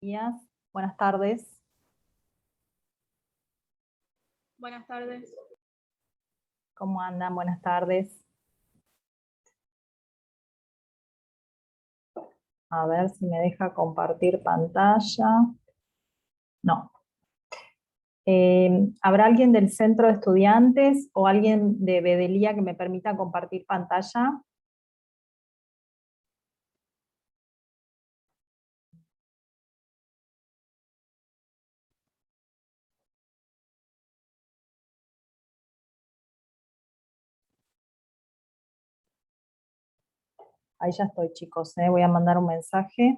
días, buenas tardes. Buenas tardes. ¿Cómo andan? Buenas tardes. A ver si me deja compartir pantalla. No. ¿Habrá alguien del centro de estudiantes o alguien de Bedelía que me permita compartir pantalla? Ahí ya estoy, chicos. Voy a mandar un mensaje.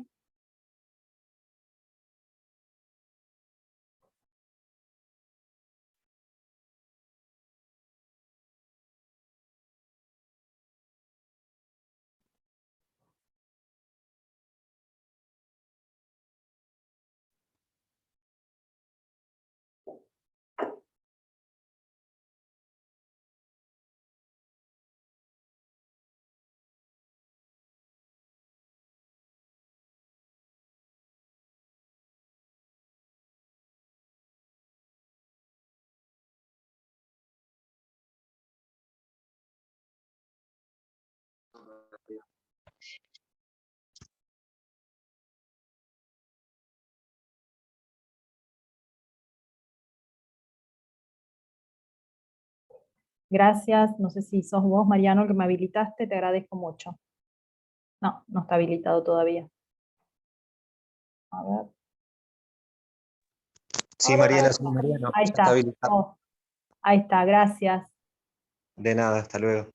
Gracias. No sé si sos vos, Mariano, el que me habilitaste. Te agradezco mucho. No, no está habilitado todavía. A ver. Sí, Mariana, soy Mariano. Ahí Ya está. habilitado. Oh, ahí está, gracias. De nada, hasta luego.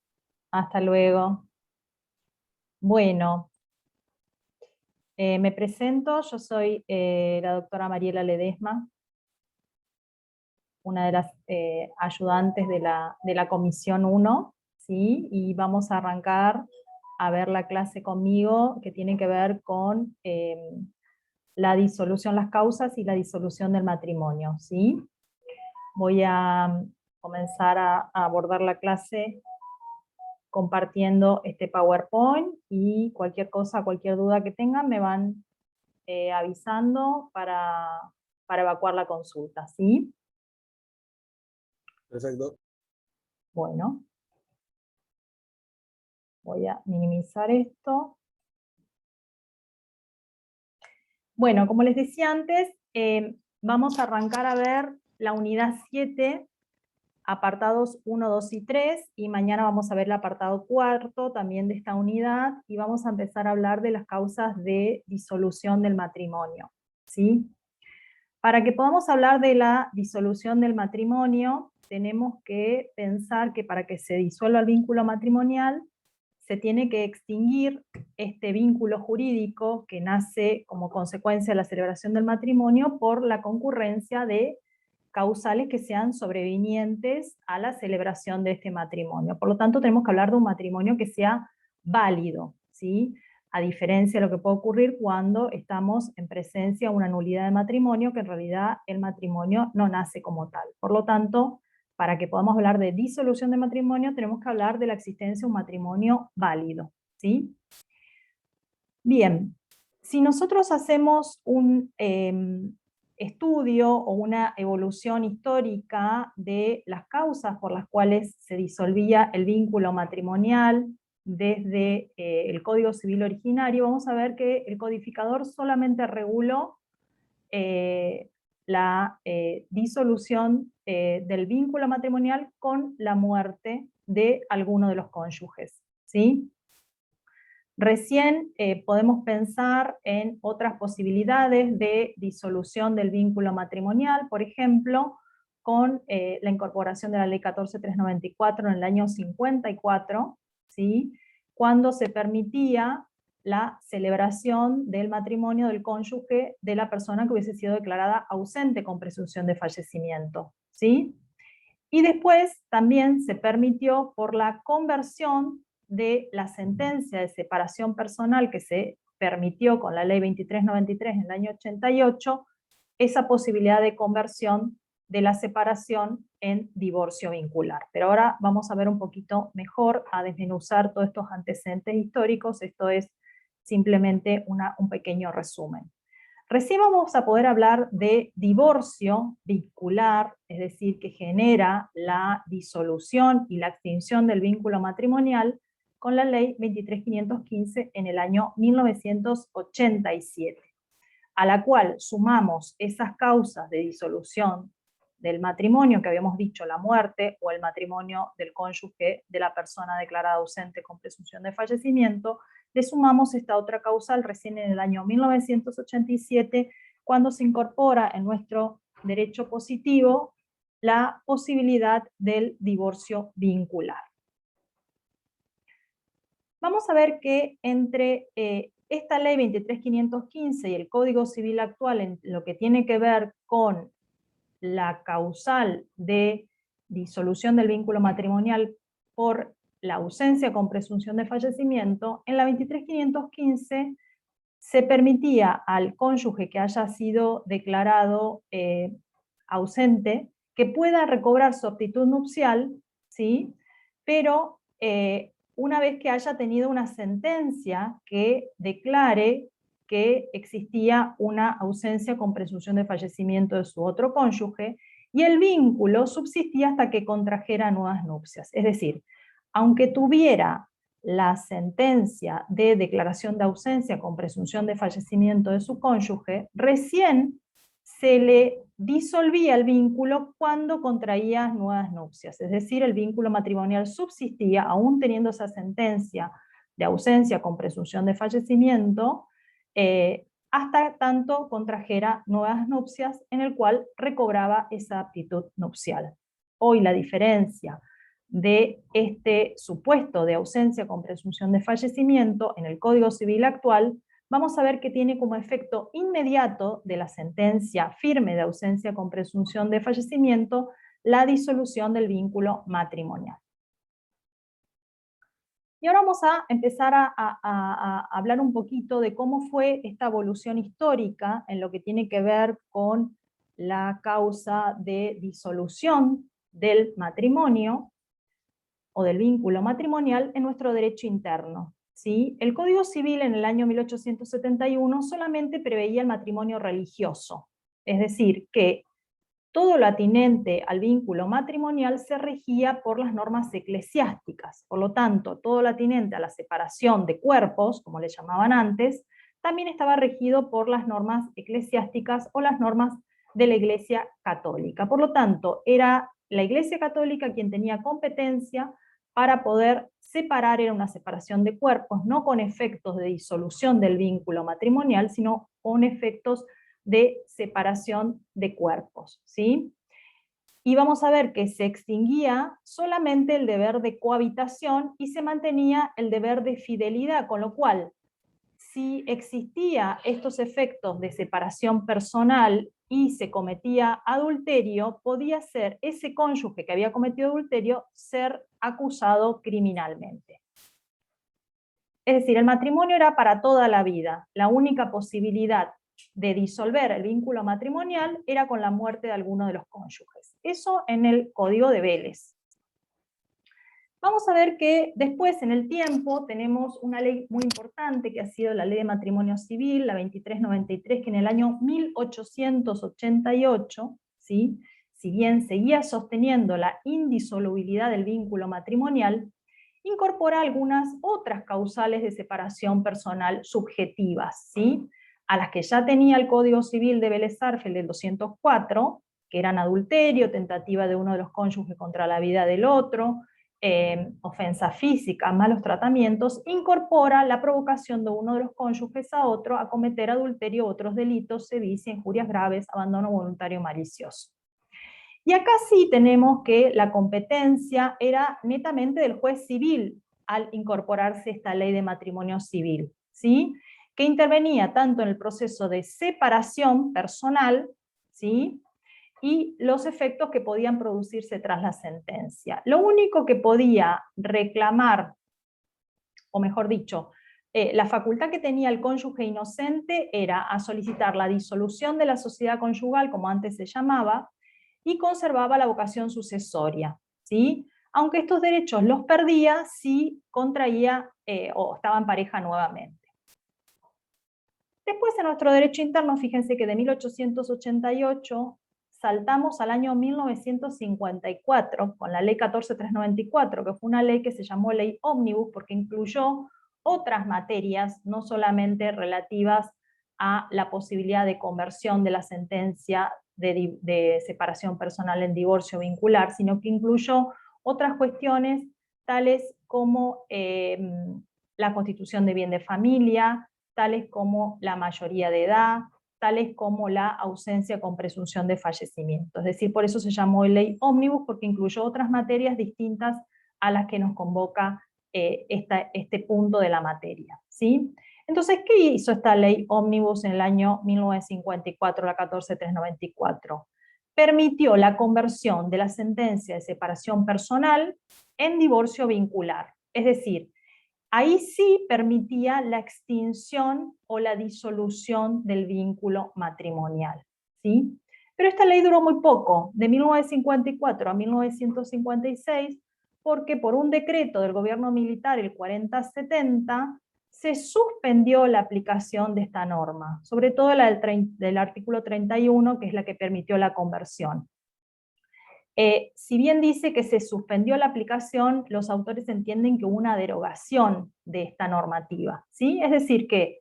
Hasta luego. Bueno, me presento. Yo soy la doctora Mariela Ledesma, una de las ayudantes de la Comisión 1, ¿sí? Y vamos a arrancar a ver la clase conmigo que tiene que ver con la disolución, las causas y la disolución del matrimonio, ¿sí? Voy a comenzar a abordar la clase compartiendo este PowerPoint y cualquier cosa, cualquier duda que tengan me van avisando para evacuar la consulta, ¿sí? Perfecto. Bueno, voy a minimizar esto. Bueno, como les decía antes, vamos a arrancar a ver la unidad 7, apartados 1, 2 y 3, y mañana vamos a ver el apartado 4 también de esta unidad, y vamos a empezar a hablar de las causas de disolución del matrimonio, ¿sí? Para que podamos hablar de la disolución del matrimonio, tenemos que pensar que para que se disuelva el vínculo matrimonial, se tiene que extinguir este vínculo jurídico que nace como consecuencia de la celebración del matrimonio por la concurrencia de causales que sean sobrevinientes a la celebración de este matrimonio. Por lo tanto, tenemos que hablar de un matrimonio que sea válido, ¿sí? A diferencia de lo que puede ocurrir cuando estamos en presencia de una nulidad de matrimonio, que en realidad el matrimonio no nace como tal. Por lo tanto, para que podamos hablar de disolución de matrimonio, tenemos que hablar de la existencia de un matrimonio válido, ¿sí? Bien, si nosotros hacemos un estudio o una evolución histórica de las causas por las cuales se disolvía el vínculo matrimonial desde el Código Civil originario, vamos a ver que el codificador solamente reguló la disolución del vínculo matrimonial con la muerte de alguno de los cónyuges, ¿sí? Recién podemos pensar en otras posibilidades de disolución del vínculo matrimonial, por ejemplo, con la incorporación de la Ley 14.394 en el año 54, ¿sí? Cuando se permitía la celebración del matrimonio del cónyuge de la persona que hubiese sido declarada ausente con presunción de fallecimiento, ¿sí? Y después también se permitió por la conversión de la sentencia de separación personal que se permitió con la ley 2393 en el año 88, esa posibilidad de conversión de la separación en divorcio vincular. Pero ahora vamos a ver un poquito mejor, a desmenuzar todos estos antecedentes históricos. Esto es simplemente un pequeño resumen. Recién vamos a poder hablar de divorcio vincular, es decir, que genera la disolución y la extinción del vínculo matrimonial con la ley 23.515 en el año 1987, a la cual sumamos esas causas de disolución del matrimonio que habíamos dicho, la muerte o el matrimonio del cónyuge de la persona declarada ausente con presunción de fallecimiento. Le sumamos esta otra causal recién en el año 1987, cuando se incorpora en nuestro derecho positivo la posibilidad del divorcio vincular. Vamos a ver que entre esta ley 23.515 y el Código Civil actual, en lo que tiene que ver con la causal de disolución del vínculo matrimonial por la ausencia con presunción de fallecimiento, en la 23.515 se permitía al cónyuge que haya sido declarado ausente que pueda recobrar su aptitud nupcial, ¿sí? Pero una vez que haya tenido una sentencia que declare que existía una ausencia con presunción de fallecimiento de su otro cónyuge, y el vínculo subsistía hasta que contrajera nuevas nupcias. Es decir, aunque tuviera la sentencia de declaración de ausencia con presunción de fallecimiento de su cónyuge, recién se le disolvía el vínculo cuando contraía nuevas nupcias. Es decir, el vínculo matrimonial subsistía, aún teniendo esa sentencia de ausencia con presunción de fallecimiento, hasta tanto contrajera nuevas nupcias, en el cual recobraba esa aptitud nupcial. Hoy la diferencia de este supuesto de ausencia con presunción de fallecimiento en el Código Civil actual, vamos a ver que tiene como efecto inmediato de la sentencia firme de ausencia con presunción de fallecimiento la disolución del vínculo matrimonial. Y ahora vamos a empezar a hablar un poquito de cómo fue esta evolución histórica en lo que tiene que ver con la causa de disolución del matrimonio o del vínculo matrimonial en nuestro derecho interno. ¿Sí? El Código Civil en el año 1871 solamente preveía el matrimonio religioso, es decir, que todo lo atinente al vínculo matrimonial se regía por las normas eclesiásticas. Por lo tanto, todo lo atinente a la separación de cuerpos, como le llamaban antes, también estaba regido por las normas eclesiásticas o las normas de la Iglesia Católica. Por lo tanto, era la Iglesia Católica quien tenía competencia para poder separar, era una separación de cuerpos, no con efectos de disolución del vínculo matrimonial, sino con efectos de separación de cuerpos, ¿sí? Y vamos a ver que se extinguía solamente el deber de cohabitación y se mantenía el deber de fidelidad, con lo cual, si existía estos efectos de separación personal y se cometía adulterio, podía ser ese cónyuge que había cometido adulterio ser acusado criminalmente. Es decir, el matrimonio era para toda la vida. La única posibilidad de disolver el vínculo matrimonial era con la muerte de alguno de los cónyuges. Eso en el Código de Vélez. Vamos a ver que después, en el tiempo, tenemos una ley muy importante que ha sido la Ley de Matrimonio Civil, la 2393, que en el año 1888, ¿sí? Si bien seguía sosteniendo la indisolubilidad del vínculo matrimonial, incorpora algunas otras causales de separación personal subjetivas, ¿sí? A las que ya tenía el Código Civil de Vélez Sarsfield del 204, que eran adulterio, tentativa de uno de los cónyuges contra la vida del otro, ofensa física, malos tratamientos, incorpora la provocación de uno de los cónyuges a otro a cometer adulterio u otros delitos, sevicia, injurias graves, abandono voluntario malicioso. Y acá sí tenemos que la competencia era netamente del juez civil al incorporarse esta ley de matrimonio civil, ¿sí? Que intervenía tanto en el proceso de separación personal, ¿sí? Y los efectos que podían producirse tras la sentencia. Lo único que podía reclamar, o mejor dicho, la facultad que tenía el cónyuge inocente era a solicitar la disolución de la sociedad conyugal, como antes se llamaba, y conservaba la vocación sucesoria, ¿sí? Aunque estos derechos los perdía si contraía o estaba en pareja nuevamente. Después en nuestro derecho interno, fíjense que de 1888 saltamos al año 1954 con la ley 14394, que fue una ley que se llamó ley ómnibus porque incluyó otras materias, no solamente relativas a la posibilidad de conversión de la sentencia de separación personal en divorcio vincular, sino que incluyó otras cuestiones tales como la constitución de bien de familia, tales como la mayoría de edad, tales como la ausencia con presunción de fallecimiento. Es decir, por eso se llamó ley ómnibus, porque incluyó otras materias distintas a las que nos convoca este punto de la materia, ¿sí? Entonces, ¿qué hizo esta ley ómnibus en el año 1954, la 14394? Permitió la conversión de la sentencia de separación personal en divorcio vincular. Es decir, ahí sí permitía la extinción o la disolución del vínculo matrimonial, ¿sí? Pero esta ley duró muy poco, de 1954 a 1956, porque por un decreto del gobierno militar, el 4070, se suspendió la aplicación de esta norma, sobre todo la del artículo 31, que es la que permitió la conversión. Si bien dice que se suspendió la aplicación, los autores entienden que hubo una derogación de esta normativa, ¿sí? Es decir, que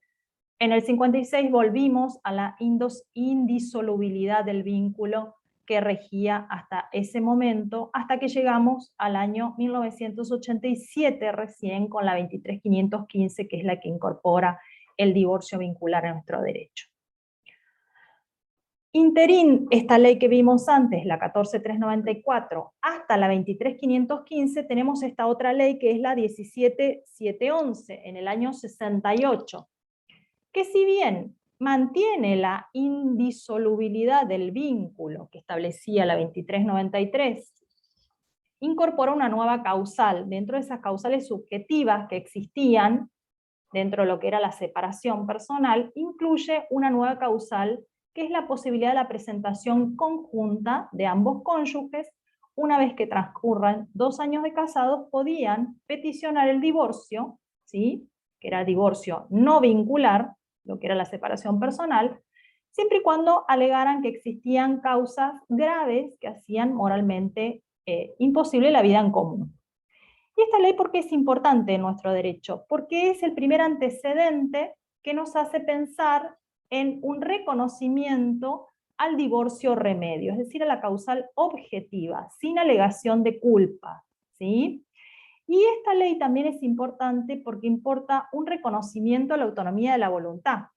en el 56 volvimos a la indisolubilidad del vínculo que regía hasta ese momento, hasta que llegamos al año 1987 recién con la 23515, que es la que incorpora el divorcio vincular en nuestro derecho. Interín, esta ley que vimos antes, la 14394, hasta la 23515, tenemos esta otra ley que es la 17711, en el año 68, que si bien mantiene la indisolubilidad del vínculo que establecía la 2393, incorpora una nueva causal, dentro de esas causales subjetivas que existían, dentro de lo que era la separación personal, incluye una nueva causal que es la posibilidad de la presentación conjunta de ambos cónyuges. Una vez que transcurran 2 años de casados, podían peticionar el divorcio, ¿sí? Que era divorcio no vincular, lo que era la separación personal, siempre y cuando alegaran que existían causas graves que hacían moralmente imposible la vida en común. ¿Y esta ley por qué es importante en nuestro derecho? Porque es el primer antecedente que nos hace pensar en un reconocimiento al divorcio remedio, es decir, a la causal objetiva, sin alegación de culpa, ¿sí? Y esta ley también es importante porque importa un reconocimiento a la autonomía de la voluntad.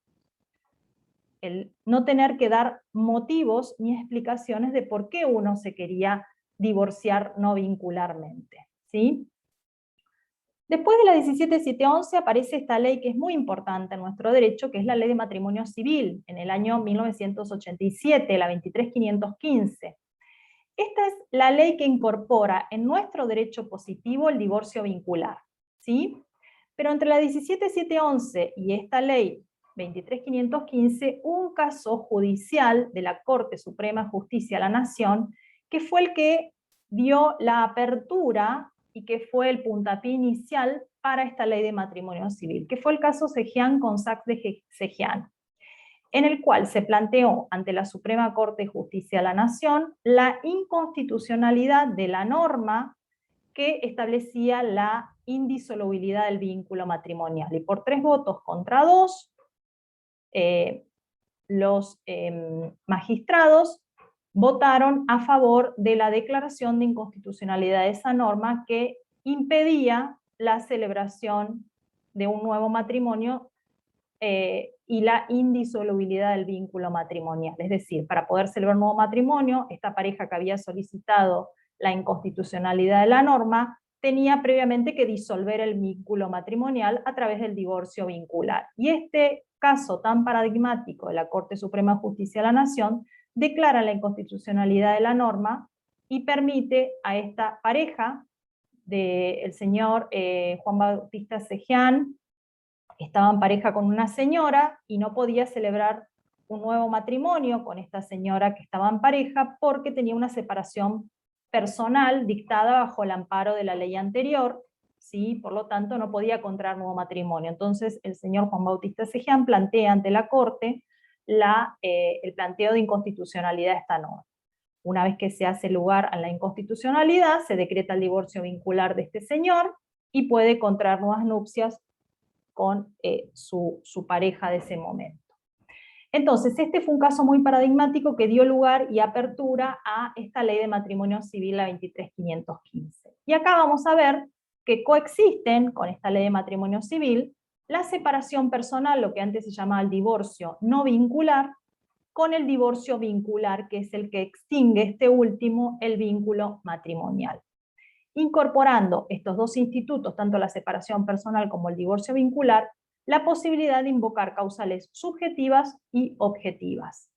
El no tener que dar motivos ni explicaciones de por qué uno se quería divorciar no vincularmente, ¿sí? Después de la 17711 aparece esta ley que es muy importante en nuestro derecho, que es la Ley de Matrimonio Civil, en el año 1987, la 23515. Esta es la ley que incorpora en nuestro derecho positivo el divorcio vincular, ¿sí? Pero entre la 17711 y esta ley 23515, un caso judicial de la Corte Suprema de Justicia de la Nación, que fue el que dio la apertura y que fue el puntapié inicial para esta ley de matrimonio civil, que fue el caso Cejián con Sachs de Cejián, en el cual se planteó ante la Suprema Corte de Justicia de la Nación la inconstitucionalidad de la norma que establecía la indisolubilidad del vínculo matrimonial. Y por 3 votos contra 2, los magistrados votaron a favor de la declaración de inconstitucionalidad de esa norma que impedía la celebración de un nuevo matrimonio y la indisolubilidad del vínculo matrimonial. Es decir, para poder celebrar un nuevo matrimonio, esta pareja que había solicitado la inconstitucionalidad de la norma tenía previamente que disolver el vínculo matrimonial a través del divorcio vincular. Y este caso tan paradigmático de la Corte Suprema de Justicia de la Nación declara la inconstitucionalidad de la norma y permite a esta pareja del señor Juan Bautista Cejián, estaba en pareja con una señora y no podía celebrar un nuevo matrimonio con esta señora que estaba en pareja porque tenía una separación personal dictada bajo el amparo de la ley anterior, ¿sí? Por lo tanto no podía contraer nuevo matrimonio. Entonces el señor Juan Bautista Cejean plantea ante la Corte el planteo de inconstitucionalidad de esta norma. Una vez que se hace lugar a la inconstitucionalidad, se decreta el divorcio vincular de este señor y puede contraer nuevas nupcias con su pareja de ese momento. Entonces, este fue un caso muy paradigmático que dio lugar y apertura a esta ley de matrimonio civil, la 23.515. Y acá vamos a ver que coexisten con esta ley de matrimonio civil la separación personal, lo que antes se llamaba el divorcio no vincular, con el divorcio vincular, que es el que extingue este último, el vínculo matrimonial. Incorporando estos dos institutos, tanto la separación personal como el divorcio vincular, la posibilidad de invocar causales subjetivas y objetivas.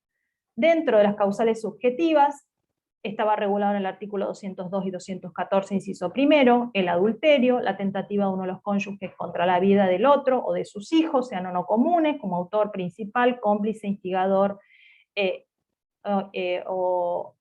Dentro de las causales subjetivas, estaba regulado en el artículo 202 y 214, inciso primero, el adulterio, la tentativa de uno de los cónyuges contra la vida del otro o de sus hijos, sean o no comunes, como autor principal, cómplice, instigador, o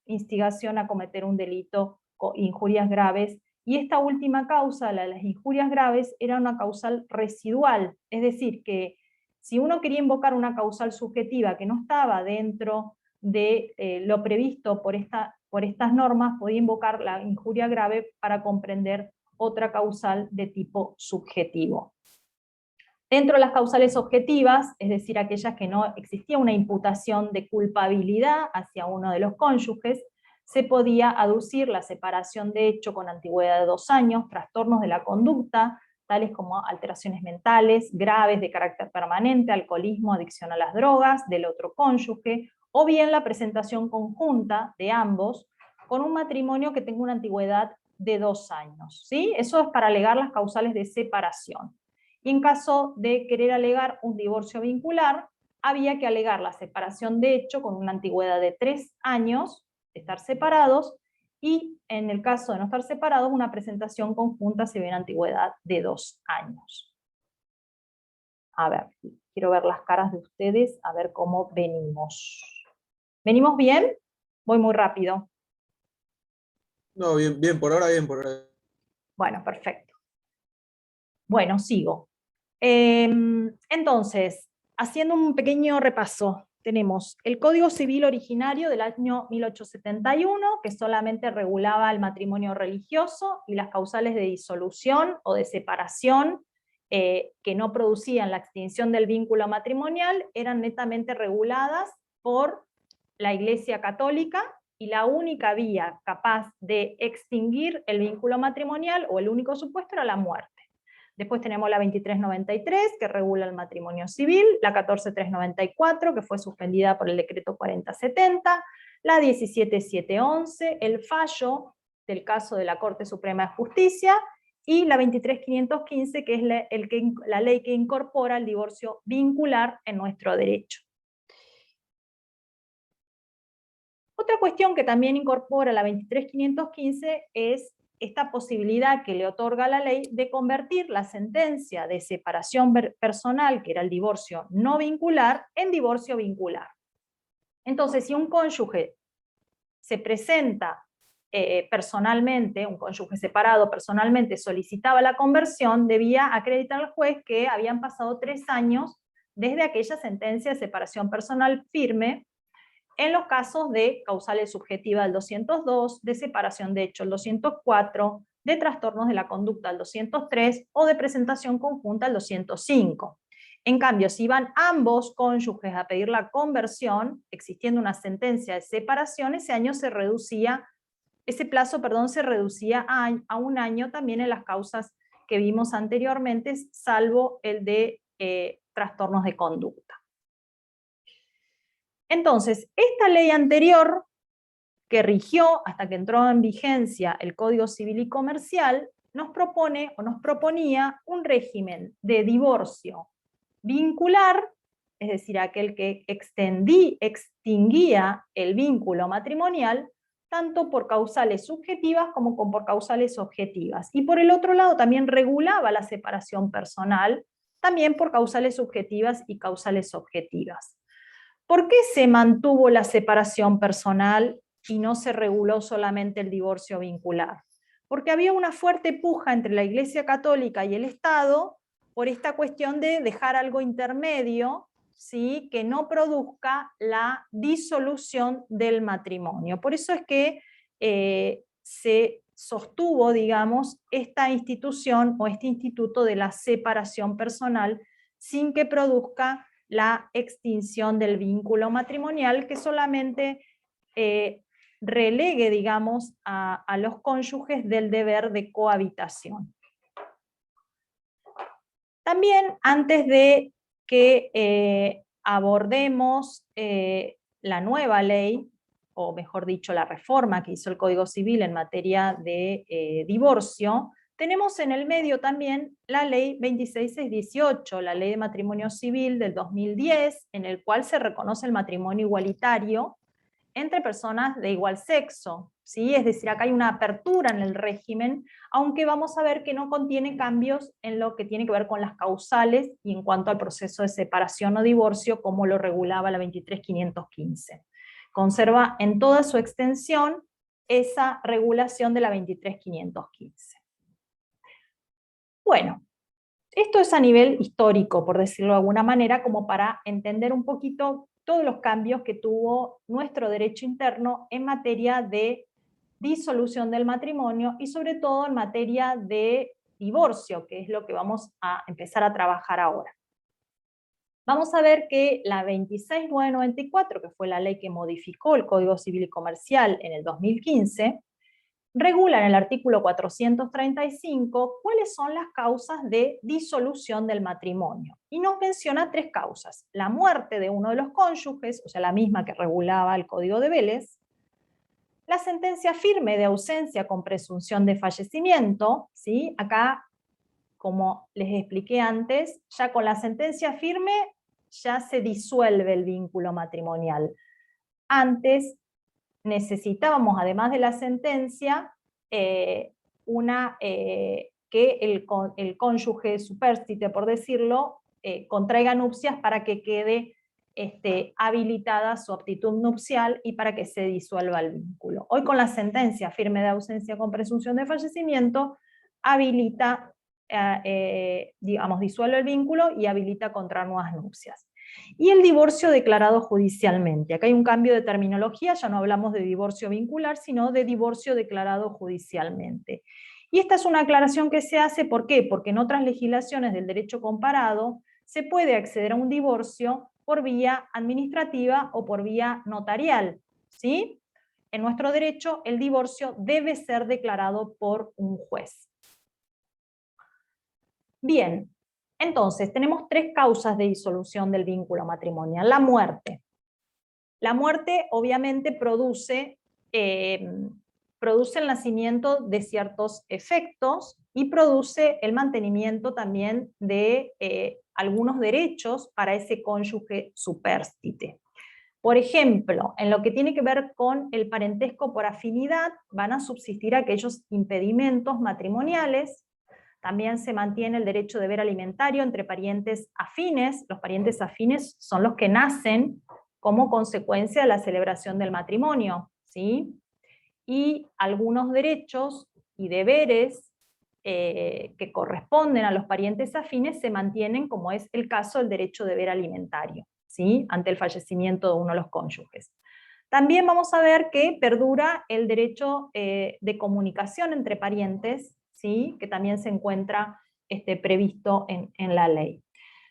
instigación a cometer un delito, injurias graves, y esta última causa, la de las injurias graves, era una causal residual, es decir, que si uno quería invocar una causal subjetiva que no estaba dentro de lo previsto por estas normas, podía invocar la injuria grave para comprender otra causal de tipo subjetivo. Dentro de las causales objetivas, es decir, aquellas que no existía una imputación de culpabilidad hacia uno de los cónyuges, se podía aducir la separación de hecho con antigüedad de 2 años, trastornos de la conducta, tales como alteraciones mentales graves de carácter permanente, alcoholismo, adicción a las drogas del otro cónyuge, o bien la presentación conjunta de ambos con un matrimonio que tenga una antigüedad de 2 años. ¿Sí? Eso es para alegar las causales de separación. Y en caso de querer alegar un divorcio vincular, había que alegar la separación de hecho con una antigüedad de 3 años, de estar separados, y en el caso de no estar separados, una presentación conjunta si bien antigüedad de 2 años. A ver, quiero ver las caras de ustedes, a ver cómo venimos. ¿Venimos bien? Voy muy rápido. No, bien, bien, por ahora bien, por ahora. Bueno, perfecto. Bueno, sigo. Entonces, haciendo un pequeño repaso, tenemos el Código Civil originario del año 1871, que solamente regulaba el matrimonio religioso y las causales de disolución o de separación que no producían la extinción del vínculo matrimonial, eran netamente reguladas por la Iglesia Católica, y la única vía capaz de extinguir el vínculo matrimonial, o el único supuesto, era la muerte. Después tenemos la 2393, que regula el matrimonio civil, la 14394, que fue suspendida por el decreto 4070, la 17711, el fallo del caso de la Corte Suprema de Justicia, y la 23515, que es la ley que incorpora el divorcio vincular en nuestro derecho. Otra cuestión que también incorpora la 23515 es esta posibilidad que le otorga la ley de convertir la sentencia de separación personal, que era el divorcio no vincular, en divorcio vincular. Entonces, si un cónyuge se presenta personalmente, un cónyuge separado personalmente solicitaba la conversión, debía acreditar al juez que habían pasado 3 años desde aquella sentencia de separación personal firme, en los casos de causales subjetivas del 202, de separación de hecho el 204, de trastornos de la conducta el 203 o de presentación conjunta el 205. En cambio, si van ambos cónyuges a pedir la conversión, existiendo una sentencia de separación, ese plazo se reducía a 1 año también en las causas que vimos anteriormente, salvo el de trastornos de conducta. Entonces, esta ley anterior, que rigió hasta que entró en vigencia el Código Civil y Comercial, nos proponía un régimen de divorcio vincular, es decir, aquel que extinguía el vínculo matrimonial, tanto por causales subjetivas como por causales objetivas. Y por el otro lado también regulaba la separación personal, también por causales subjetivas y causales objetivas. ¿Por qué se mantuvo la separación personal y no se reguló solamente el divorcio vincular? porque había una fuerte puja entre la Iglesia Católica y el Estado por esta cuestión de dejar algo intermedio, ¿sí?, que no produzca la disolución del matrimonio. Por eso es que se sostuvo, digamos, esta institución o este instituto de la separación personal sin que produzca la extinción del vínculo matrimonial, que solamente relegue, digamos, a los cónyuges del deber de cohabitación. También, antes de que abordemos la nueva ley, o mejor dicho, la reforma que hizo el Código Civil en materia de divorcio, tenemos en el medio también la ley 26618, la ley de matrimonio civil del 2010, en el cual se reconoce el matrimonio igualitario entre personas de igual sexo, ¿sí? Es decir, acá hay una apertura en el régimen, aunque vamos a ver que no contiene cambios en lo que tiene que ver con las causales y en cuanto al proceso de separación o divorcio, como lo regulaba la 23515. Conserva en toda su extensión esa regulación de la 23515. Bueno, esto es a nivel histórico, por decirlo de alguna manera, como para entender un poquito todos los cambios que tuvo nuestro derecho interno en materia de disolución del matrimonio y sobre todo en materia de divorcio, que es lo que vamos a empezar a trabajar ahora. Vamos a ver que la 26994, que fue la ley que modificó el Código Civil y Comercial en el 2015, regula en el artículo 435 cuáles son las causas de disolución del matrimonio. Y nos menciona 3 causas: la muerte de uno de los cónyuges, o sea, la misma que regulaba el Código de Vélez; la sentencia firme de ausencia con presunción de fallecimiento, ¿sí? Acá, como les expliqué antes, ya con la sentencia firme ya se disuelve el vínculo matrimonial. Antes necesitábamos, además de la sentencia, que el cónyuge supérstite, por decirlo, contraiga nupcias para que quede habilitada su aptitud nupcial y para que se disuelva el vínculo. Hoy, con la sentencia firme de ausencia con presunción de fallecimiento, habilita, digamos, disuelve el vínculo y habilita contraer nuevas nupcias. Y el divorcio declarado judicialmente. Acá hay un cambio de terminología, ya no hablamos de divorcio vincular, sino de divorcio declarado judicialmente. Y esta es una aclaración que se hace, ¿por qué? Porque en otras legislaciones del derecho comparado se puede acceder a un divorcio por vía administrativa o por vía notarial, ¿sí? En nuestro derecho, el divorcio debe ser declarado por un juez. Bien. Entonces, tenemos 3 causas de disolución del vínculo matrimonial. La muerte. La muerte obviamente produce el nacimiento de ciertos efectos y produce el mantenimiento también de algunos derechos para ese cónyuge supérstite. Por ejemplo, en lo que tiene que ver con el parentesco por afinidad, van a subsistir aquellos impedimentos matrimoniales. También se mantiene el derecho de deber alimentario entre parientes afines. Los parientes afines son los que nacen como consecuencia de la celebración del matrimonio, ¿sí? Y algunos derechos y deberes que corresponden a los parientes afines se mantienen, como es el caso del derecho de deber alimentario, ¿sí?, ante el fallecimiento de uno de los cónyuges. También vamos a ver que perdura el derecho de comunicación entre parientes, ¿sí?, que también se encuentra previsto en la ley.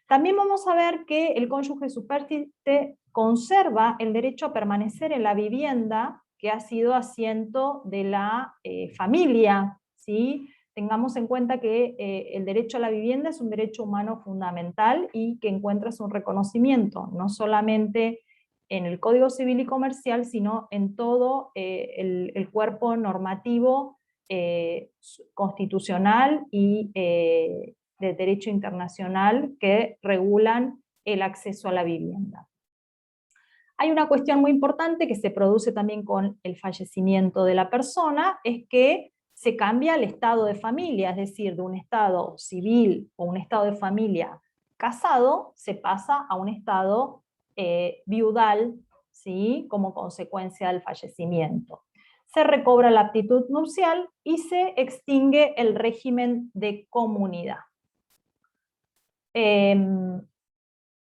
También vamos a ver que el cónyuge supérstite conserva el derecho a permanecer en la vivienda que ha sido asiento de la familia, ¿sí? Tengamos en cuenta que el derecho a la vivienda es un derecho humano fundamental y que encuentra su reconocimiento, no solamente en el Código Civil y Comercial, sino en todo el cuerpo normativo constitucional y de derecho internacional que regulan el acceso a la vivienda. Hay una cuestión muy importante que se produce también con el fallecimiento de la persona, es que se cambia el estado de familia, es decir, de un estado civil o un estado de familia casado, se pasa a un estado viudal, ¿sí?, como consecuencia del fallecimiento. se recobra la aptitud nupcial y se extingue el régimen de comunidad.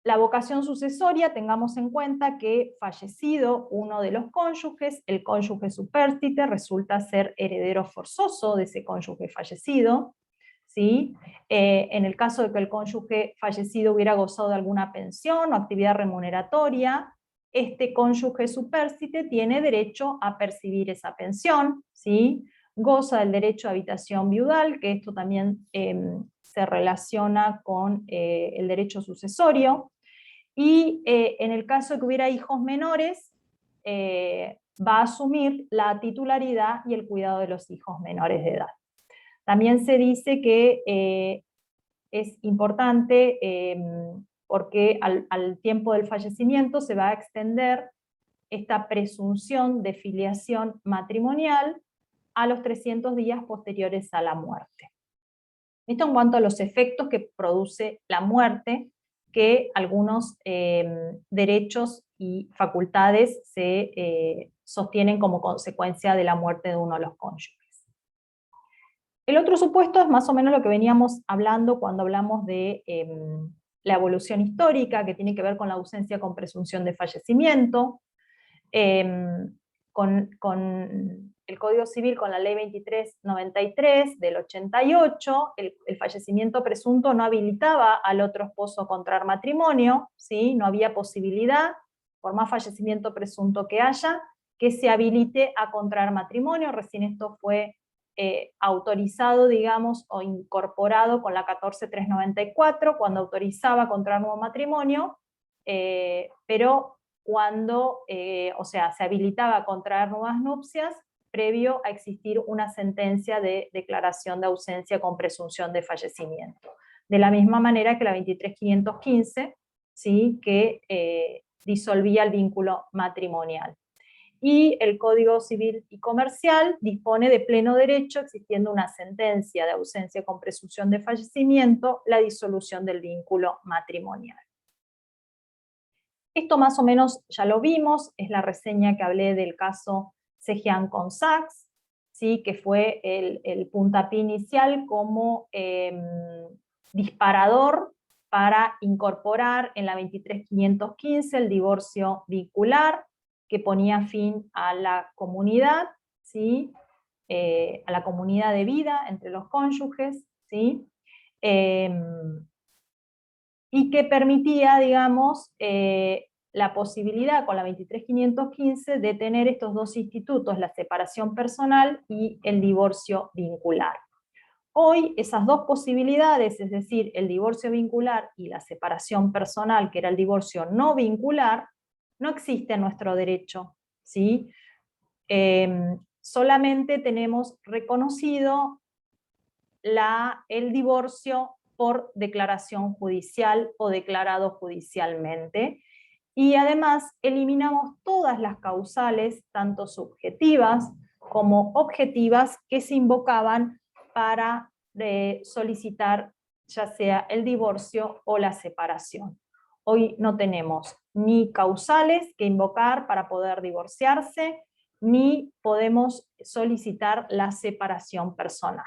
La vocación sucesoria, tengamos en cuenta que fallecido uno de los cónyuges, el cónyuge supérstite resulta ser heredero forzoso de ese cónyuge fallecido, ¿sí? En el caso de que el cónyuge fallecido hubiera gozado de alguna pensión o actividad remuneratoria, este cónyuge supérstite tiene derecho a percibir esa pensión, ¿sí? Goza del derecho a habitación viudal, que esto también se relaciona con el derecho sucesorio, y en el caso de que hubiera hijos menores, va a asumir la titularidad y el cuidado de los hijos menores de edad. También se dice que es importante porque al tiempo del fallecimiento se va a extender esta presunción de filiación matrimonial a los 300 días posteriores a la muerte. Esto en cuanto a los efectos que produce la muerte, que algunos derechos y facultades se sostienen como consecuencia de la muerte de uno de los cónyuges. El otro supuesto es más o menos lo que veníamos hablando cuando hablamos de la evolución histórica, que tiene que ver con la ausencia con presunción de fallecimiento, con el Código Civil, con la Ley 2393 del 88, el fallecimiento presunto no habilitaba al otro esposo a contraer matrimonio, ¿sí? No había posibilidad, por más fallecimiento presunto que haya, que se habilite a contraer matrimonio. Recién esto fue autorizado, digamos, o incorporado con la 14394, cuando autorizaba a contraer nuevo matrimonio, pero cuando, o sea, se habilitaba a contraer nuevas nupcias previo a existir una sentencia de declaración de ausencia con presunción de fallecimiento. De la misma manera que la 23515, ¿sí? Que disolvía el vínculo matrimonial. Y el Código Civil y Comercial dispone de pleno derecho, existiendo una sentencia de ausencia con presunción de fallecimiento, la disolución del vínculo matrimonial. Esto más o menos ya lo vimos, es la reseña que hablé del caso Cejian con Sachs, ¿sí? Que fue el puntapié inicial como disparador para incorporar en la 23515 el divorcio vincular, que ponía fin a la comunidad, ¿sí? A la comunidad de vida entre los cónyuges, ¿sí? Y que permitía, digamos, la posibilidad con la 23515 de tener estos dos institutos, la separación personal y el divorcio vincular. Hoy esas dos posibilidades, es decir, el divorcio vincular y la separación personal, que era el divorcio no vincular, no existe en nuestro derecho, ¿sí? Solamente tenemos reconocido el divorcio por declaración judicial o declarado judicialmente, y además eliminamos todas las causales, tanto subjetivas como objetivas, que se invocaban para solicitar ya sea el divorcio o la separación. Hoy no tenemos ni causales que invocar para poder divorciarse, ni podemos solicitar la separación personal.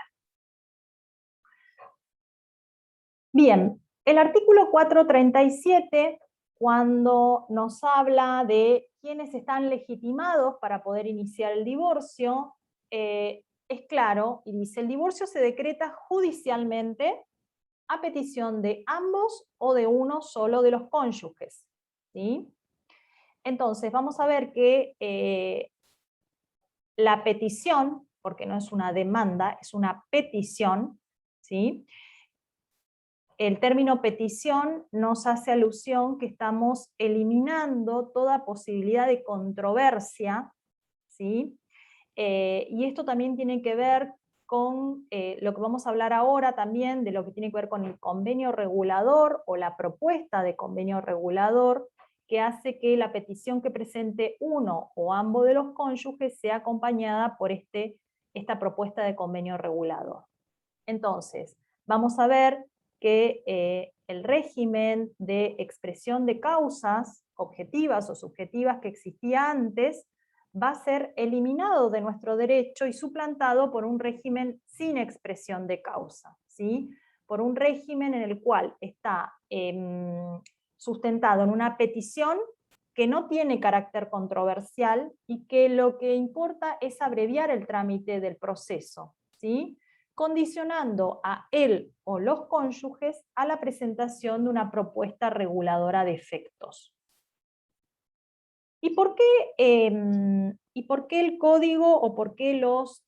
Bien, el artículo 437, cuando nos habla de quiénes están legitimados para poder iniciar el divorcio, es claro, y dice: el divorcio se decreta judicialmente a petición de ambos o de uno solo de los cónyuges, ¿sí? Entonces, vamos a ver que la petición, porque no es una demanda, es una petición, ¿sí? El término petición nos hace alusión que estamos eliminando toda posibilidad de controversia, ¿sí? Y esto también tiene que ver con lo que vamos a hablar ahora también, de lo que tiene que ver con el convenio regulador o la propuesta de convenio regulador, que hace que la petición que presente uno o ambos de los cónyuges sea acompañada por esta propuesta de convenio regulador. Entonces, vamos a ver que el régimen de expresión de causas objetivas o subjetivas que existía antes va a ser eliminado de nuestro derecho y suplantado por un régimen sin expresión de causa, ¿sí? Por un régimen en el cual está sustentado en una petición que no tiene carácter controversial y que lo que importa es abreviar el trámite del proceso, ¿sí? Condicionando a él o los cónyuges a la presentación de una propuesta reguladora de efectos. ¿Y por qué el código o por qué los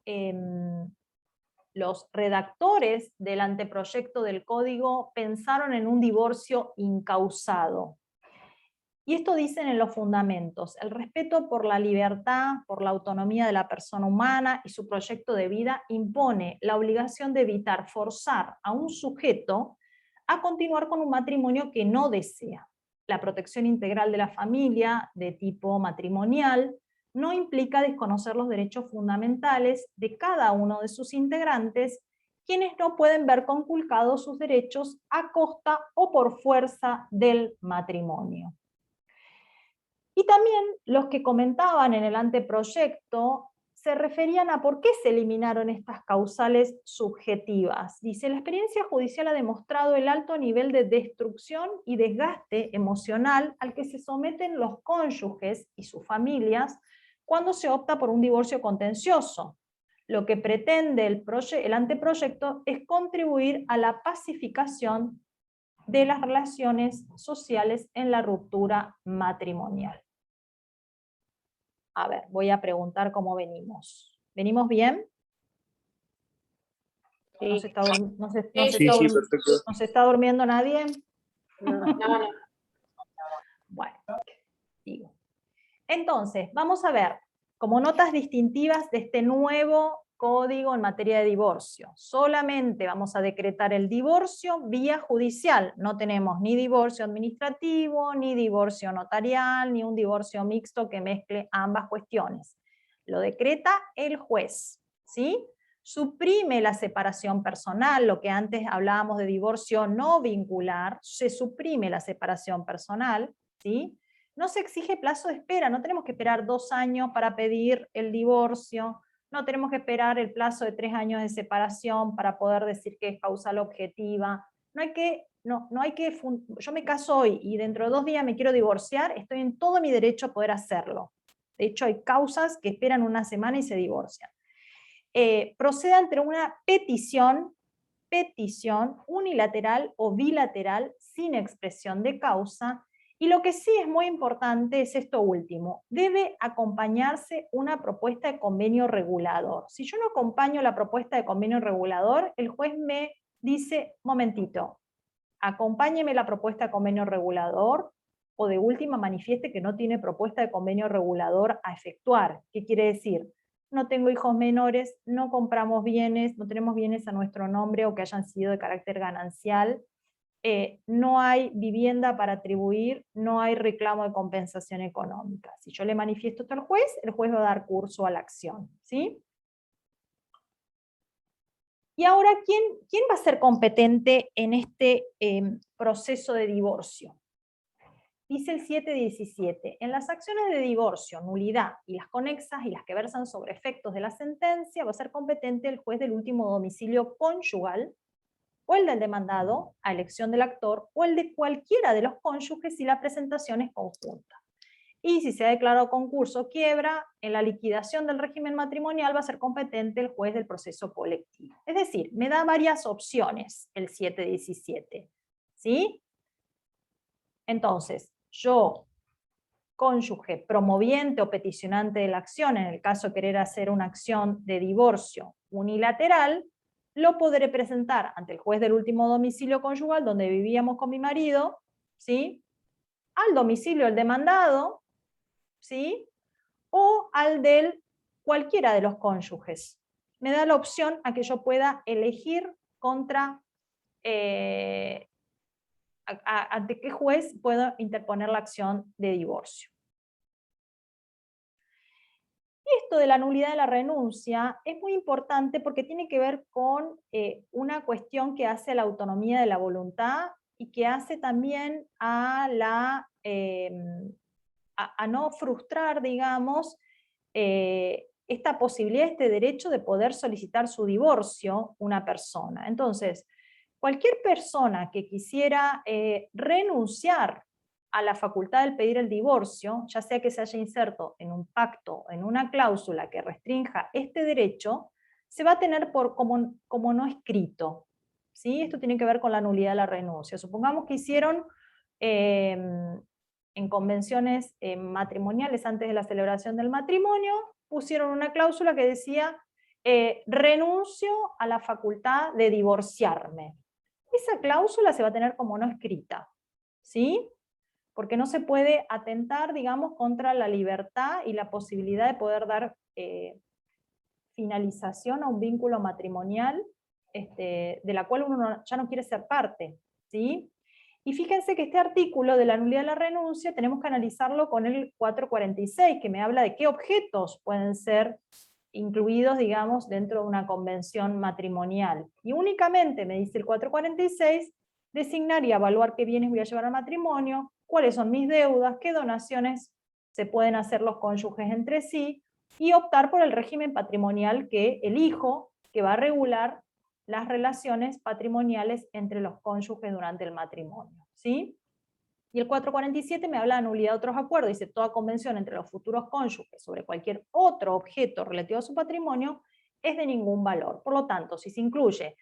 redactores del anteproyecto del código pensaron en un divorcio incausado? Y esto dicen en los fundamentos: el respeto por la libertad, por la autonomía de la persona humana y su proyecto de vida impone la obligación de evitar forzar a un sujeto a continuar con un matrimonio que no desea. La protección integral de la familia, de tipo matrimonial, no implica desconocer los derechos fundamentales de cada uno de sus integrantes, quienes no pueden ver conculcados sus derechos a costa o por fuerza del matrimonio. Y también los que comentaban en el anteproyecto se referían a por qué se eliminaron estas causales subjetivas. Dice: la experiencia judicial ha demostrado el alto nivel de destrucción y desgaste emocional al que se someten los cónyuges y sus familias cuando se opta por un divorcio contencioso. Lo que pretende el anteproyecto es contribuir a la pacificación de las relaciones sociales en la ruptura matrimonial. A ver, voy a preguntar cómo venimos. ¿Venimos bien? ¿No se está, ¿no se está durmiendo nadie? No. Bueno, digo. Entonces, vamos a ver como notas distintivas de este nuevo código en materia de divorcio. Solamente vamos a decretar el divorcio vía judicial. No tenemos ni divorcio administrativo, ni divorcio notarial, ni un divorcio mixto que mezcle ambas cuestiones. Lo decreta el juez, ¿sí? Suprime la separación personal, lo que antes hablábamos de divorcio no vincular, se suprime la separación personal, ¿sí? No se exige plazo de espera, no tenemos que esperar 2 años para pedir el divorcio, no tenemos que esperar el plazo de 3 años de separación para poder decir que es causal objetiva. Yo me caso hoy y dentro de 2 días me quiero divorciar, estoy en todo mi derecho a poder hacerlo. De hecho, hay causas que esperan 1 semana y se divorcian. Procede ante una petición unilateral o bilateral sin expresión de causa. Y lo que sí es muy importante es esto último: debe acompañarse una propuesta de convenio regulador. Si yo no acompaño la propuesta de convenio regulador, el juez me dice: momentito, acompáñeme la propuesta de convenio regulador, o de última manifieste que no tiene propuesta de convenio regulador a efectuar. ¿Qué quiere decir? No tengo hijos menores, no compramos bienes, no tenemos bienes a nuestro nombre o que hayan sido de carácter ganancial, no hay vivienda para atribuir, no hay reclamo de compensación económica. Si yo le manifiesto esto al juez, el juez va a dar curso a la acción, ¿sí? Y ahora, ¿quién va a ser competente en este proceso de divorcio? Dice el 717, en las acciones de divorcio, nulidad y las conexas y las que versan sobre efectos de la sentencia, va a ser competente el juez del último domicilio conyugal, o el del demandado, a elección del actor, o el de cualquiera de los cónyuges si la presentación es conjunta. Y si se ha declarado concurso o quiebra, en la liquidación del régimen matrimonial va a ser competente el juez del proceso colectivo. Es decir, me da varias opciones el 717, ¿sí? Entonces, yo, cónyuge, promoviente o peticionante de la acción, en el caso de querer hacer una acción de divorcio unilateral, lo podré presentar ante el juez del último domicilio conyugal donde vivíamos con mi marido, ¿sí? Al domicilio del demandado, ¿sí? O al del cualquiera de los cónyuges. Me da la opción a que yo pueda elegir contra ante qué juez puedo interponer la acción de divorcio. Y esto de la nulidad de la renuncia es muy importante porque tiene que ver con una cuestión que hace a la autonomía de la voluntad y que hace también a no frustrar, digamos, esta posibilidad, este derecho de poder solicitar su divorcio una persona. Entonces, cualquier persona que quisiera renunciar a la facultad de pedir el divorcio, ya sea que se haya inserto en un pacto, en una cláusula que restrinja este derecho, se va a tener como no escrito. ¿Sí? Esto tiene que ver con la nulidad de la renuncia. Supongamos que hicieron en convenciones matrimoniales antes de la celebración del matrimonio, pusieron una cláusula que decía renuncio a la facultad de divorciarme. Esa cláusula se va a tener como no escrita, ¿sí? Porque no se puede atentar, digamos, contra la libertad y la posibilidad de poder dar finalización a un vínculo matrimonial de la cual uno ya no quiere ser parte, ¿sí? Y fíjense que este artículo de la nulidad de la renuncia tenemos que analizarlo con el 446, que me habla de qué objetos pueden ser incluidos, digamos, dentro de una convención matrimonial. Y únicamente, me dice el 446, designar y evaluar qué bienes voy a llevar al matrimonio, cuáles son mis deudas, qué donaciones se pueden hacer los cónyuges entre sí, y optar por el régimen patrimonial que elijo, que va a regular las relaciones patrimoniales entre los cónyuges durante el matrimonio, ¿sí? Y el 447 me habla de nulidad de otros acuerdos, dice toda convención entre los futuros cónyuges sobre cualquier otro objeto relativo a su patrimonio es de ningún valor. Por lo tanto, si se incluye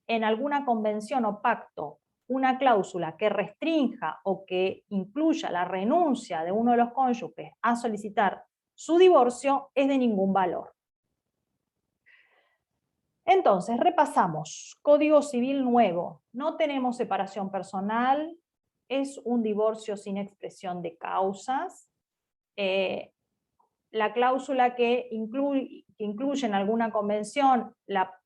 en alguna convención o pacto una cláusula que restrinja o que incluya la renuncia de uno de los cónyuges a solicitar su divorcio, es de ningún valor. Entonces, repasamos. Código Civil nuevo. No tenemos separación personal, es un divorcio sin expresión de causas. La cláusula que incluye en alguna convención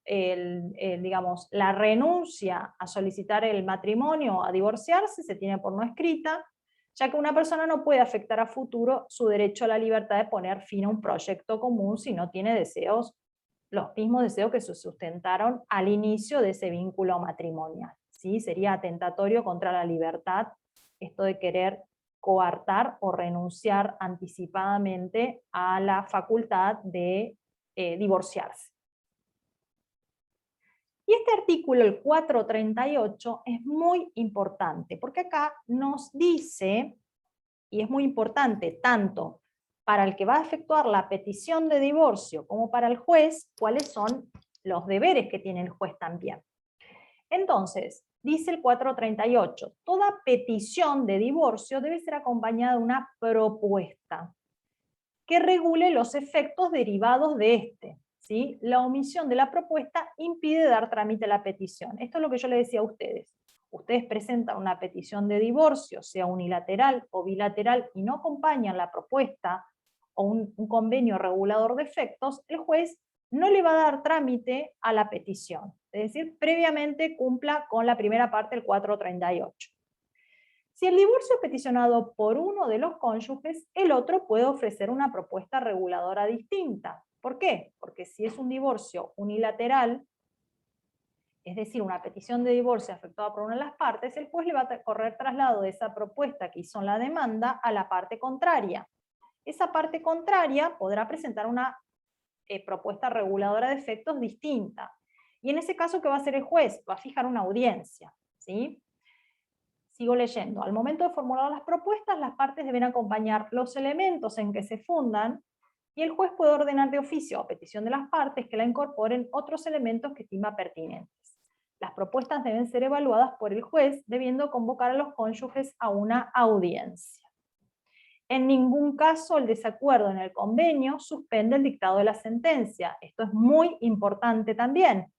digamos, la renuncia a solicitar el matrimonio, a divorciarse, se tiene por no escrita, ya que una persona no puede afectar a futuro su derecho a la libertad de poner fin a un proyecto común si no tiene deseos, los mismos deseos que se sustentaron al inicio de ese vínculo matrimonial. ¿Sí? Sería atentatorio contra la libertad esto de querer coartar o renunciar anticipadamente a la facultad de divorciarse. Y este artículo, el 438, es muy importante, porque acá nos dice, y es muy importante tanto para el que va a efectuar la petición de divorcio como para el juez, cuáles son los deberes que tiene el juez también. Entonces, dice el 438, toda petición de divorcio debe ser acompañada de una propuesta que regule los efectos derivados de este. ¿Sí? La omisión de la propuesta impide dar trámite a la petición. Esto es lo que yo le decía a ustedes. Ustedes presentan una petición de divorcio, sea unilateral o bilateral, y no acompañan la propuesta o un convenio regulador de efectos, el juez no le va a dar trámite a la petición. Es decir, previamente cumpla con la primera parte del 438. Si el divorcio es peticionado por uno de los cónyuges, el otro puede ofrecer una propuesta reguladora distinta. ¿Por qué? Porque si es un divorcio unilateral, es decir, una petición de divorcio efectuada por una de las partes, el juez le va a correr traslado de esa propuesta que hizo en la demanda a la parte contraria. Esa parte contraria podrá presentar una propuesta reguladora de efectos distinta. Y en ese caso, ¿qué va a hacer el juez? Va a fijar una audiencia, ¿sí? Sigo leyendo. Al momento de formular las propuestas, las partes deben acompañar los elementos en que se fundan, y el juez puede ordenar de oficio, a petición de las partes, que la incorporen otros elementos que estima pertinentes. Las propuestas deben ser evaluadas por el juez, debiendo convocar a los cónyuges a una audiencia. En ningún caso el desacuerdo en el convenio suspende el dictado de la sentencia. Esto es muy importante también.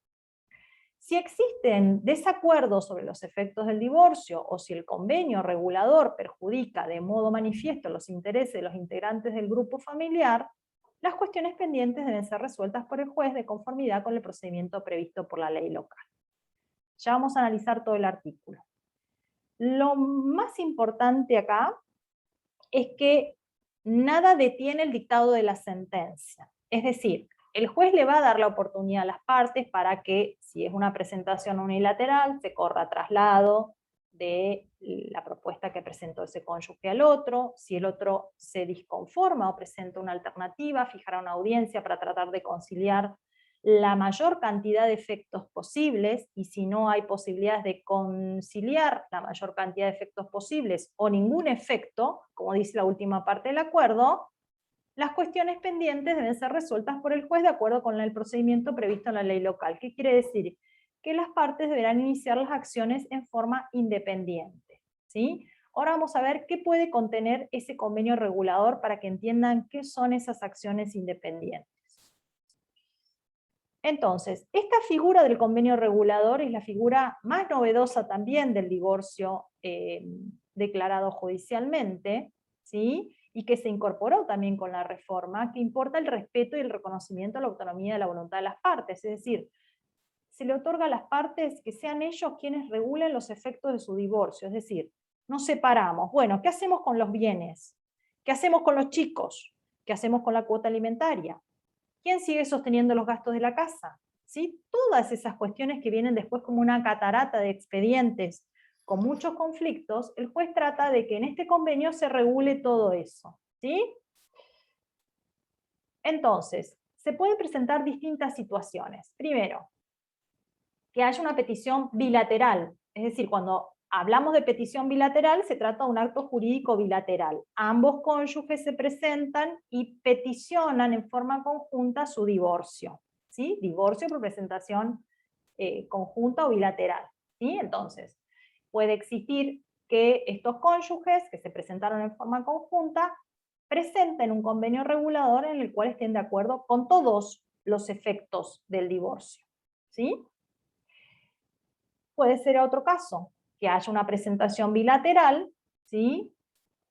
Si existen desacuerdos sobre los efectos del divorcio o si el convenio regulador perjudica de modo manifiesto los intereses de los integrantes del grupo familiar, las cuestiones pendientes deben ser resueltas por el juez de conformidad con el procedimiento previsto por la ley local. Ya vamos a analizar todo el artículo. Lo más importante acá es que nada detiene el dictado de la sentencia. Es decir, el juez le va a dar la oportunidad a las partes para que, si es una presentación unilateral, se corra traslado de la propuesta que presentó ese cónyuge al otro. Si el otro se disconforma o presenta una alternativa, fijará una audiencia para tratar de conciliar la mayor cantidad de efectos posibles, y si no hay posibilidades de conciliar la mayor cantidad de efectos posibles o ningún efecto, como dice la última parte del acuerdo, las cuestiones pendientes deben ser resueltas por el juez de acuerdo con el procedimiento previsto en la ley local. ¿Qué quiere decir? Que las partes deberán iniciar las acciones en forma independiente, ¿sí? Ahora vamos a ver qué puede contener ese convenio regulador para que entiendan qué son esas acciones independientes. Entonces, esta figura del convenio regulador es la figura más novedosa también del divorcio declarado judicialmente, ¿sí? Y que se incorporó también con la reforma, que importa el respeto y el reconocimiento a la autonomía de la voluntad de las partes, es decir, se le otorga a las partes que sean ellos quienes regulen los efectos de su divorcio, es decir, nos separamos, bueno, ¿qué hacemos con los bienes? ¿Qué hacemos con los chicos? ¿Qué hacemos con la cuota alimentaria? ¿Quién sigue sosteniendo los gastos de la casa? ¿Sí? Todas esas cuestiones que vienen después como una catarata de expedientes con muchos conflictos, el juez trata de que en este convenio se regule todo eso, ¿sí? Entonces, se pueden presentar distintas situaciones. Primero, que haya una petición bilateral, es decir, cuando hablamos de petición bilateral, se trata de un acto jurídico bilateral. Ambos cónyuges se presentan y peticionan en forma conjunta su divorcio, ¿sí? Divorcio por presentación conjunta o bilateral, ¿sí? Entonces, puede existir que estos cónyuges que se presentaron en forma conjunta presenten un convenio regulador en el cual estén de acuerdo con todos los efectos del divorcio, ¿sí? Puede ser otro caso, que haya una presentación bilateral, ¿sí?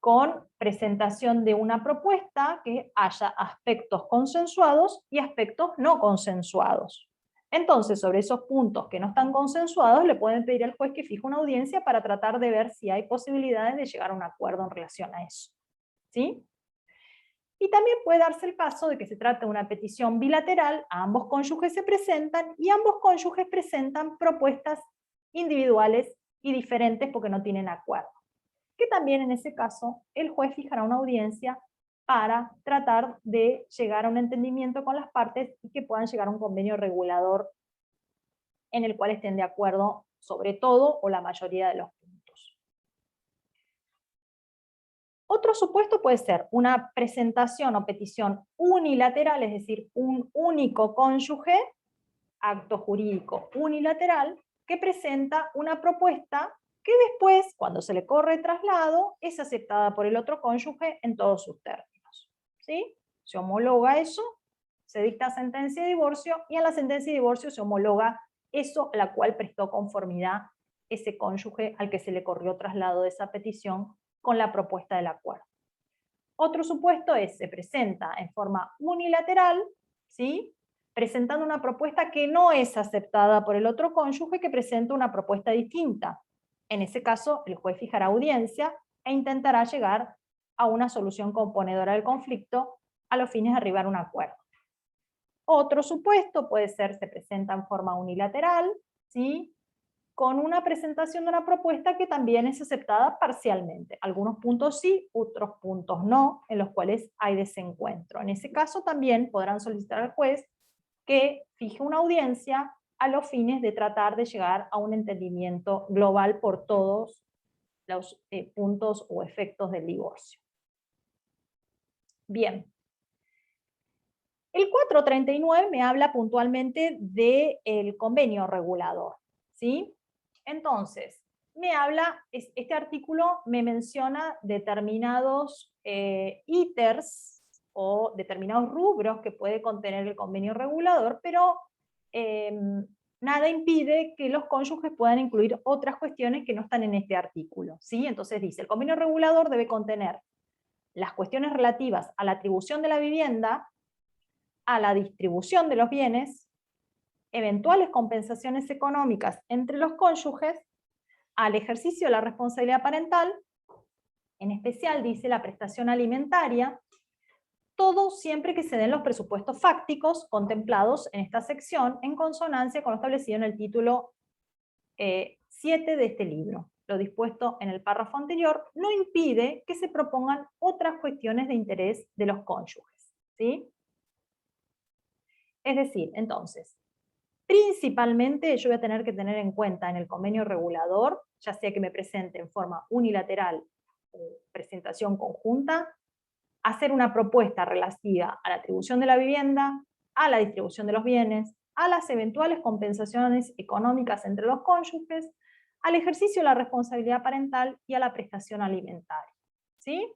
Con presentación de una propuesta que haya aspectos consensuados y aspectos no consensuados. Entonces, sobre esos puntos que no están consensuados, le pueden pedir al juez que fije una audiencia para tratar de ver si hay posibilidades de llegar a un acuerdo en relación a eso, ¿sí? Y también puede darse el caso de que se trate de una petición bilateral, ambos cónyuges se presentan y ambos cónyuges presentan propuestas individuales y diferentes porque no tienen acuerdo. Que también en ese caso el juez fijará una audiencia para tratar de llegar a un entendimiento con las partes y que puedan llegar a un convenio regulador en el cual estén de acuerdo sobre todo o la mayoría de los puntos. Otro supuesto puede ser una presentación o petición unilateral, es decir, un único cónyuge, acto jurídico unilateral, que presenta una propuesta que después, cuando se le corre traslado, es aceptada por el otro cónyuge en todos sus términos, ¿sí? Se homologa eso, se dicta sentencia de divorcio, y en la sentencia de divorcio se homologa eso a la cual prestó conformidad ese cónyuge al que se le corrió traslado de esa petición con la propuesta del acuerdo. Otro supuesto es, se presenta en forma unilateral, ¿sí? Presentando una propuesta que no es aceptada por el otro cónyuge, que presenta una propuesta distinta. En ese caso, el juez fijará audiencia e intentará llegar a una solución componedora del conflicto a los fines de arribar a un acuerdo. Otro supuesto puede ser, se presenta en forma unilateral, ¿sí? Con una presentación de una propuesta que también es aceptada parcialmente. Algunos puntos sí, otros puntos no, en los cuales hay desencuentro. En ese caso también podrán solicitar al juez que fije una audiencia a los fines de tratar de llegar a un entendimiento global por todos los puntos o efectos del divorcio. Bien. El 439 me habla puntualmente del convenio regulador, ¿sí? Entonces, me habla, este artículo me menciona determinados ítems o determinados rubros que puede contener el convenio regulador, pero nada impide que los cónyuges puedan incluir otras cuestiones que no están en este artículo, ¿sí? Entonces dice, el convenio regulador debe contener las cuestiones relativas a la atribución de la vivienda, a la distribución de los bienes, eventuales compensaciones económicas entre los cónyuges, al ejercicio de la responsabilidad parental, en especial dice la prestación alimentaria, todo siempre que se den los presupuestos fácticos contemplados en esta sección en consonancia con lo establecido en el título 7 de este libro. lo dispuesto en el párrafo anterior, no impide que se propongan otras cuestiones de interés de los cónyuges, ¿sí? Es decir, entonces, principalmente yo voy a tener que tener en cuenta en el convenio regulador, ya sea que me presente en forma unilateral o presentación conjunta, hacer una propuesta relativa a la atribución de la vivienda, a la distribución de los bienes, a las eventuales compensaciones económicas entre los cónyuges, al ejercicio de la responsabilidad parental y a la prestación alimentaria, ¿sí?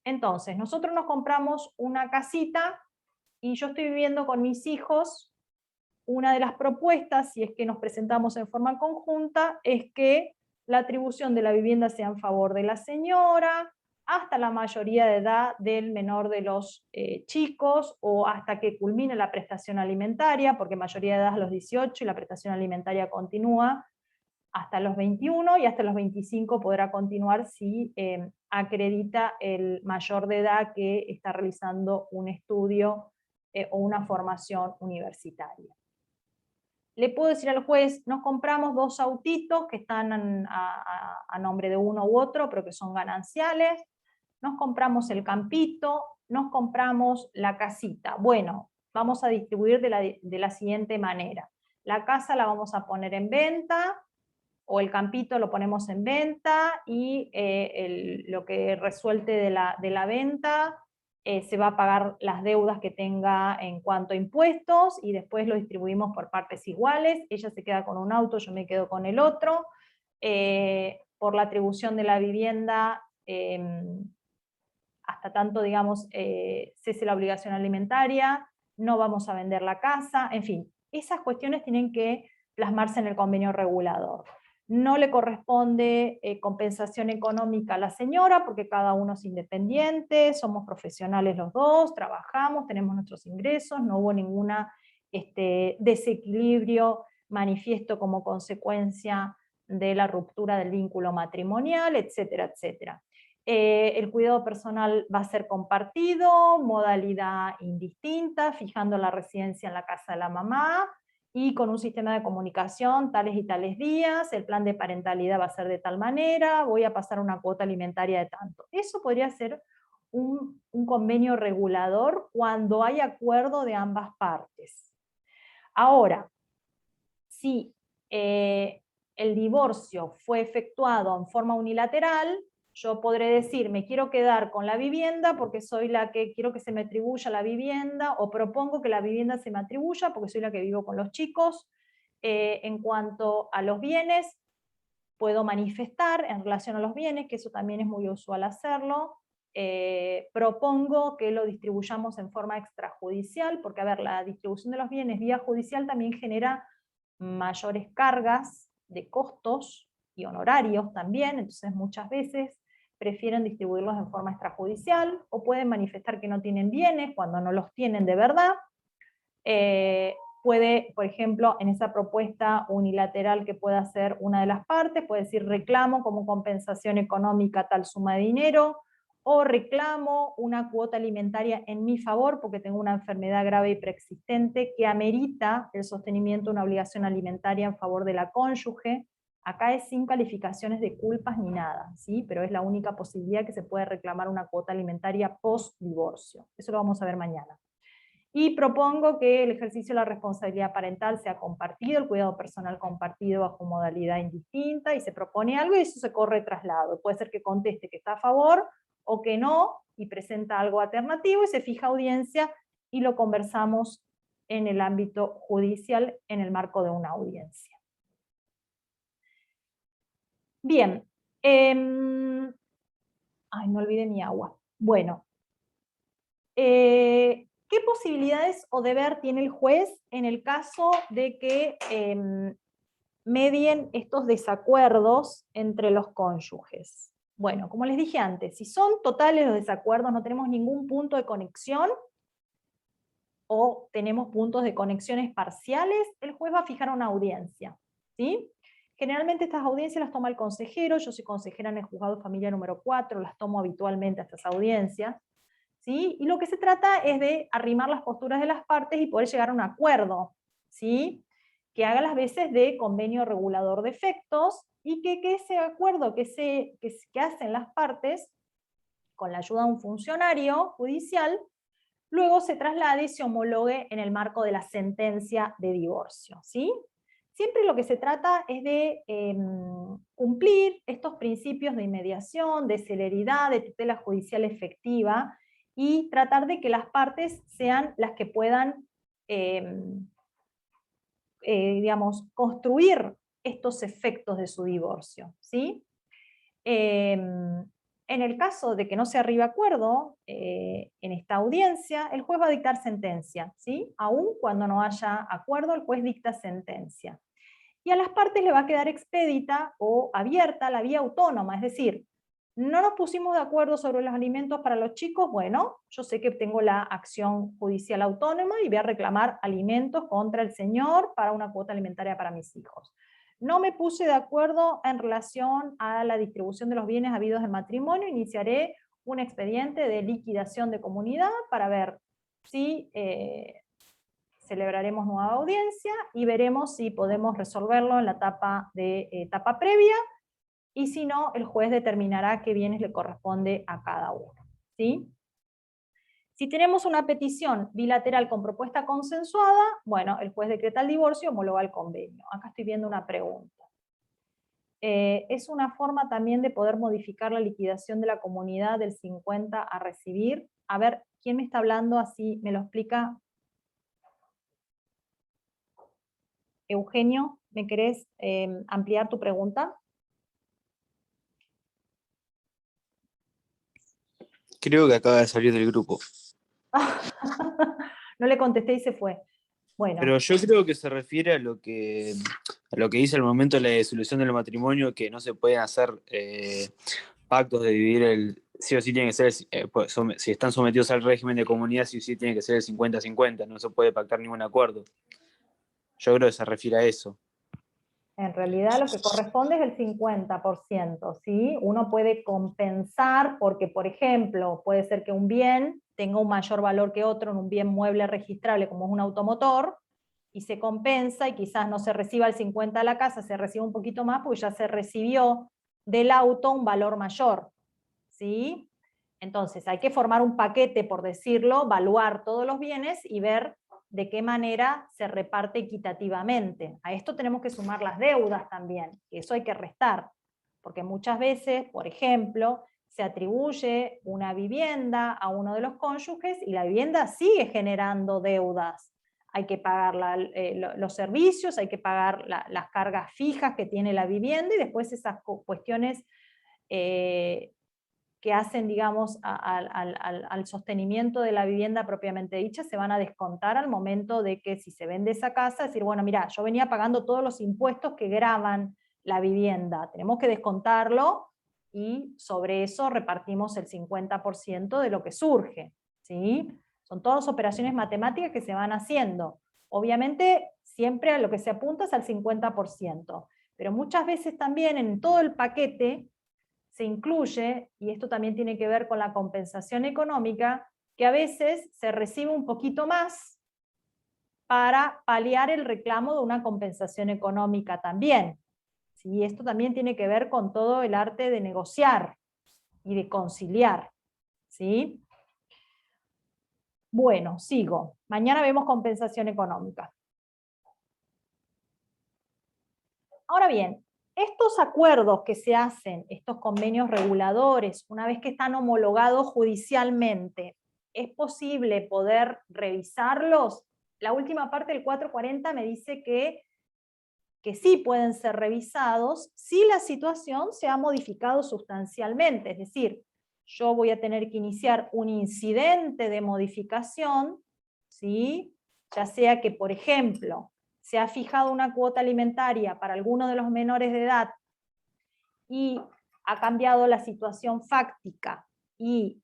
Entonces, nosotros nos compramos una casita y yo estoy viviendo con mis hijos. Una de las propuestas, si es que nos presentamos en forma conjunta, es que la atribución de la vivienda sea en favor de la señora, hasta la mayoría de edad del menor de los chicos, o hasta que culmine la prestación alimentaria, porque mayoría de edad es a los 18 y la prestación alimentaria continúa hasta los 21, y hasta los 25 podrá continuar si acredita el mayor de edad que está realizando un estudio o una formación universitaria. Le puedo decir al juez, nos compramos 2 autitos que están a nombre de uno u otro, pero que son gananciales, nos compramos el campito, nos compramos la casita. Bueno, vamos a distribuir de la siguiente manera. La casa la vamos a poner en venta, o el campito lo ponemos en venta, y lo que resuelte de la venta se va a pagar las deudas que tenga en cuanto a impuestos, y después lo distribuimos por partes iguales. Ella se queda con un auto, yo me quedo con el otro. Por la atribución de la vivienda, hasta tanto, digamos, cese la obligación alimentaria, no vamos a vender la casa, en fin, esas cuestiones tienen que plasmarse en el convenio regulador. No le corresponde compensación económica a la señora, porque cada uno es independiente, somos profesionales los dos, trabajamos, tenemos nuestros ingresos, no hubo ningún desequilibrio manifiesto como consecuencia de la ruptura del vínculo matrimonial, etcétera, etcétera. El cuidado personal va a ser compartido, modalidad indistinta, fijando la residencia en la casa de la mamá, y con un sistema de comunicación tales y tales días, el plan de parentalidad va a ser de tal manera, voy a pasar una cuota alimentaria de tanto. Eso podría ser un convenio regulador cuando hay acuerdo de ambas partes. Ahora, si el divorcio fue efectuado en forma unilateral, yo podré decir, me quiero quedar con la vivienda porque soy la que quiero que se me atribuya la vivienda, o propongo que la vivienda se me atribuya porque soy la que vivo con los chicos. En cuanto a los bienes, puedo manifestar en relación a los bienes, que eso también es muy usual hacerlo. Propongo que lo distribuyamos en forma extrajudicial, porque, a ver, la distribución de los bienes vía judicial también genera mayores cargas de costos y honorarios también, entonces muchas veces prefieren distribuirlos en forma extrajudicial, o pueden manifestar que no tienen bienes cuando no los tienen de verdad. Puede, por ejemplo, en esa propuesta unilateral que pueda hacer una de las partes, puede decir reclamo como compensación económica tal suma de dinero, o reclamo una cuota alimentaria en mi favor porque tengo una enfermedad grave y preexistente que amerita el sostenimiento de una obligación alimentaria en favor de la cónyuge. Acá es sin calificaciones de culpas ni nada, ¿sí? Pero es la única posibilidad que se puede reclamar una cuota alimentaria post-divorcio. Eso lo vamos a ver mañana. Y propongo que el ejercicio de la responsabilidad parental sea compartido, el cuidado personal compartido bajo modalidad indistinta, y se propone algo y eso se corre traslado. Puede ser que conteste que está a favor o que no, y presenta algo alternativo, y se fija audiencia y lo conversamos en el ámbito judicial en el marco de una audiencia. Bien, ay, no olvidé mi agua. Bueno, ¿qué posibilidades o deber tiene el juez en el caso de que medien estos desacuerdos entre los cónyuges? Bueno, como les dije antes, si son totales los desacuerdos, no tenemos ningún punto de conexión, o tenemos puntos de conexiones parciales, el juez va a fijar una audiencia, ¿sí? Generalmente estas audiencias las toma el consejero, yo soy consejera en el juzgado de familia número 4, las tomo habitualmente a estas audiencias, ¿sí? Y lo que se trata es de arrimar las posturas de las partes y poder llegar a un acuerdo, ¿sí? Que haga las veces de convenio regulador de efectos, y que ese acuerdo que hacen las partes, con la ayuda de un funcionario judicial, luego se traslade y se homologue en el marco de la sentencia de divorcio, ¿sí? Siempre lo que se trata es de cumplir estos principios de inmediación, de celeridad, de tutela judicial efectiva, y tratar de que las partes sean las que puedan, digamos, construir estos efectos de su divorcio, ¿sí? En el caso de que no se arribe a acuerdo en esta audiencia, el juez va a dictar sentencia, ¿sí? Aún cuando no haya acuerdo, el juez dicta sentencia. Y a las partes le va a quedar expedita o abierta la vía autónoma, es decir, no nos pusimos de acuerdo sobre los alimentos para los chicos, bueno, yo sé que tengo la acción judicial autónoma y voy a reclamar alimentos contra el señor para una cuota alimentaria para mis hijos. No me puse de acuerdo en relación a la distribución de los bienes habidos en matrimonio, iniciaré un expediente de liquidación de comunidad para ver si celebraremos nueva audiencia y veremos si podemos resolverlo en la etapa previa, y si no, el juez determinará qué bienes le corresponde a cada uno, ¿sí? Si tenemos una petición bilateral con propuesta consensuada, bueno, el juez decreta el divorcio, homologa el convenio. Acá estoy viendo una pregunta. Es una forma también de poder modificar la liquidación de la comunidad del 50 a recibir. A ver, ¿quién me está hablando? Así me lo explica. Eugenio, ¿me querés ampliar tu pregunta? Creo que acaba de salir del grupo. No le contesté y se fue. Bueno. Pero yo creo que se refiere a lo que dice al momento de la disolución del matrimonio, que no se pueden hacer pactos de dividir sí o sí tiene que ser, si están sometidos al régimen de comunidad, sí o sí tiene que ser el 50-50, no se puede pactar ningún acuerdo. Yo creo que se refiere a eso. En realidad lo que corresponde es el 50%, ¿sí? Uno puede compensar porque, por ejemplo, puede ser que un bien tenga un mayor valor que otro en un bien mueble registrable como es un automotor, y se compensa y quizás no se reciba el 50 de la casa, se recibe un poquito más porque ya se recibió del auto un valor mayor, ¿sí? Entonces hay que formar un paquete, por decirlo, evaluar todos los bienes y ver de qué manera se reparte equitativamente. A esto tenemos que sumar las deudas también, y eso hay que restar, porque muchas veces, por ejemplo, se atribuye una vivienda a uno de los cónyuges y la vivienda sigue generando deudas. Hay que pagar los servicios, hay que pagar las cargas fijas que tiene la vivienda, y después esas cuestiones que hacen, digamos, al sostenimiento de la vivienda propiamente dicha, se van a descontar al momento de que, si se vende esa casa, decir, bueno, mira, yo venía pagando todos los impuestos que gravan la vivienda, tenemos que descontarlo, y sobre eso repartimos el 50% de lo que surge, ¿sí? Son todas operaciones matemáticas que se van haciendo. Obviamente, siempre a lo que se apunta es al 50%, pero muchas veces también en todo el paquete se incluye, y esto también tiene que ver con la compensación económica, que a veces se recibe un poquito más para paliar el reclamo de una compensación económica también. ¿Sí? Esto también tiene que ver con todo el arte de negociar y de conciliar, ¿sí? Bueno, sigo. Mañana vemos compensación económica. Ahora bien, estos acuerdos que se hacen, estos convenios reguladores, una vez que están homologados judicialmente, ¿es posible poder revisarlos? La última parte del 440 me dice que sí pueden ser revisados si la situación se ha modificado sustancialmente, es decir, yo voy a tener que iniciar un incidente de modificación, ¿sí? Ya sea que, por ejemplo, se ha fijado una cuota alimentaria para alguno de los menores de edad y ha cambiado la situación fáctica y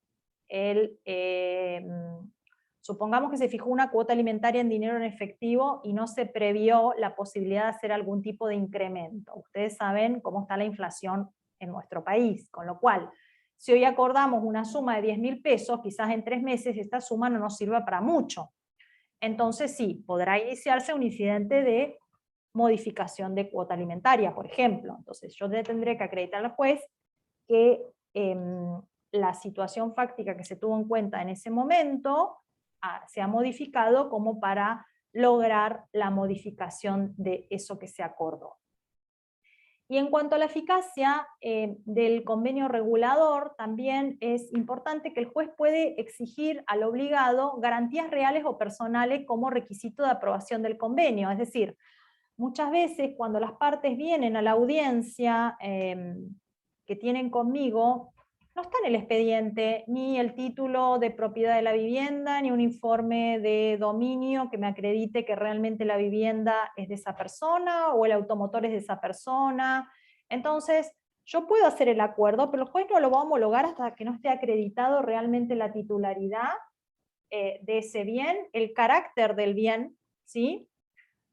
supongamos que se fijó una cuota alimentaria en dinero en efectivo y no se previó la posibilidad de hacer algún tipo de incremento. Ustedes saben cómo está la inflación en nuestro país, con lo cual, si hoy acordamos una suma de 10.000 pesos, quizás en 3 meses esta suma no nos sirva para mucho. Entonces sí, podrá iniciarse un incidente de modificación de cuota alimentaria, por ejemplo. Entonces yo le tendré que acreditar al juez que la situación fáctica que se tuvo en cuenta en ese momento se ha modificado como para lograr la modificación de eso que se acordó. Y en cuanto a la eficacia del convenio regulador, también es importante que el juez puede exigir al obligado garantías reales o personales como requisito de aprobación del convenio. Es decir, muchas veces cuando las partes vienen a la audiencia que tienen conmigo, no está en el expediente ni el título de propiedad de la vivienda, ni un informe de dominio que me acredite que realmente la vivienda es de esa persona o el automotor es de esa persona. Entonces, yo puedo hacer el acuerdo, pero el juez no lo va a homologar hasta que no esté acreditado realmente la titularidad de ese bien, el carácter del bien, ¿sí?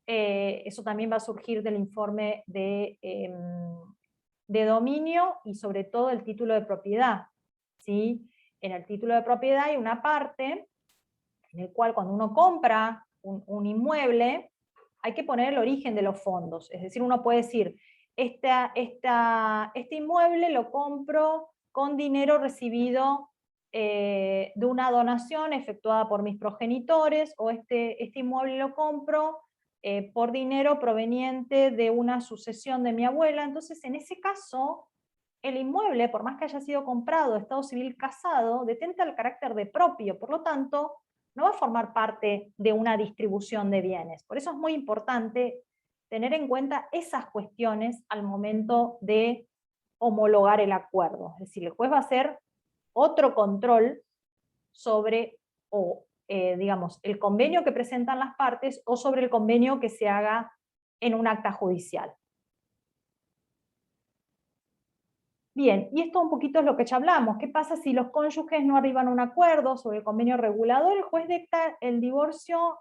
Eso también va a surgir del informe de dominio y sobre todo el título de propiedad, ¿sí? En el título de propiedad hay una parte en el cual cuando uno compra un inmueble hay que poner el origen de los fondos, es decir, uno puede decir, este inmueble lo compro con dinero recibido de una donación efectuada por mis progenitores, o este inmueble lo compro por dinero proveniente de una sucesión de mi abuela. Entonces, en ese caso, el inmueble, por más que haya sido comprado de estado civil casado, detenta el carácter de propio, por lo tanto, no va a formar parte de una distribución de bienes. Por eso es muy importante tener en cuenta esas cuestiones al momento de homologar el acuerdo. Es decir, el juez va a hacer otro control sobre, digamos, el convenio que presentan las partes o sobre el convenio que se haga en un acta judicial. Bien, y esto un poquito es lo que ya hablamos. ¿Qué pasa si los cónyuges no arriban a un acuerdo sobre el convenio regulador? El juez dicta el divorcio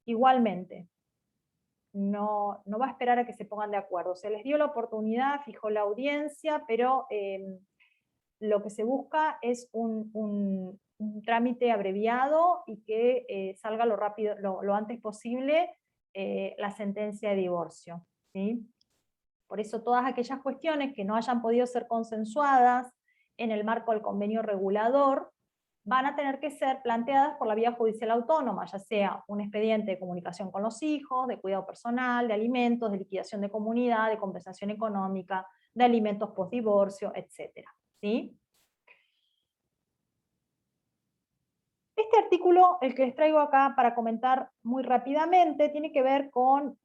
igualmente. No va a esperar a que se pongan de acuerdo. Se les dio la oportunidad, fijó la audiencia, pero lo que se busca es un trámite abreviado y que salga lo antes posible la sentencia de divorcio, ¿sí? Por eso todas aquellas cuestiones que no hayan podido ser consensuadas en el marco del convenio regulador van a tener que ser planteadas por la vía judicial autónoma, ya sea un expediente de comunicación con los hijos, de cuidado personal, de alimentos, de liquidación de comunidad, de compensación económica, de alimentos postdivorcio, etc. ¿Sí? Este artículo, el que les traigo acá para comentar muy rápidamente, tiene que ver con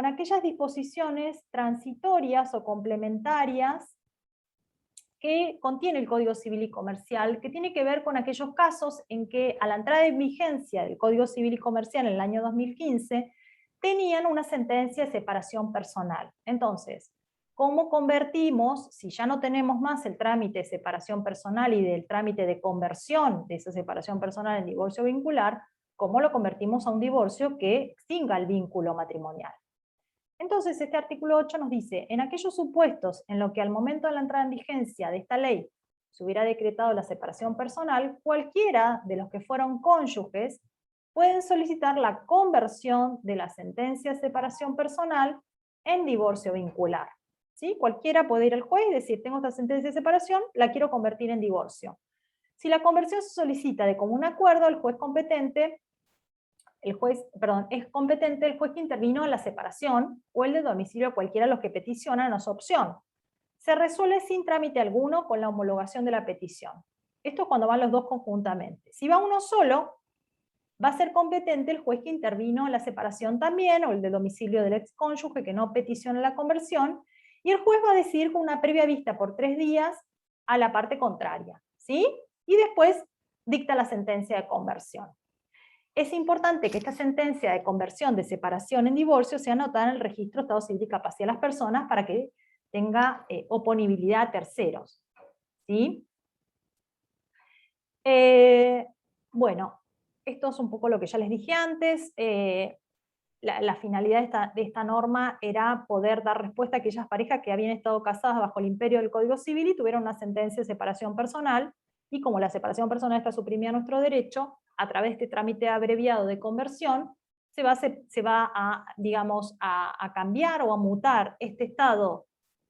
aquellas disposiciones transitorias o complementarias que contiene el Código Civil y Comercial, que tiene que ver con aquellos casos en que a la entrada en vigencia del Código Civil y Comercial en el año 2015, tenían una sentencia de separación personal. Entonces, ¿cómo convertimos, si ya no tenemos más el trámite de separación personal y del trámite de conversión de esa separación personal en divorcio vincular, cómo lo convertimos a un divorcio que extinga el vínculo matrimonial? Entonces, este artículo 8 nos dice, en aquellos supuestos en los que al momento de la entrada en vigencia de esta ley se hubiera decretado la separación personal, cualquiera de los que fueron cónyuges pueden solicitar la conversión de la sentencia de separación personal en divorcio vincular. ¿Sí? Cualquiera puede ir al juez y decir, tengo esta sentencia de separación, la quiero convertir en divorcio. Si la conversión se solicita de común acuerdo, es competente el juez que intervino en la separación o el de domicilio a cualquiera de los que peticionan a su opción. Se resuelve sin trámite alguno con la homologación de la petición. Esto es cuando van los dos conjuntamente. Si va uno solo, va a ser competente el juez que intervino en la separación también, o el de domicilio del excónyuge que no peticiona la conversión, y el juez va a decir con una previa vista por 3 días a la parte contraria, ¿sí? Y después dicta la sentencia de conversión. Es importante que esta sentencia de conversión de separación en divorcio sea anotada en el registro de estado civil y capacidad de las personas para que tenga oponibilidad a terceros. ¿Sí? Bueno, esto es un poco lo que ya les dije antes. La finalidad de esta norma era poder dar respuesta a aquellas parejas que habían estado casadas bajo el imperio del Código Civil y tuvieron una sentencia de separación personal, y como la separación personal está suprimida a nuestro derecho, a través de este trámite abreviado de conversión, se va a, digamos, a cambiar o a mutar este estado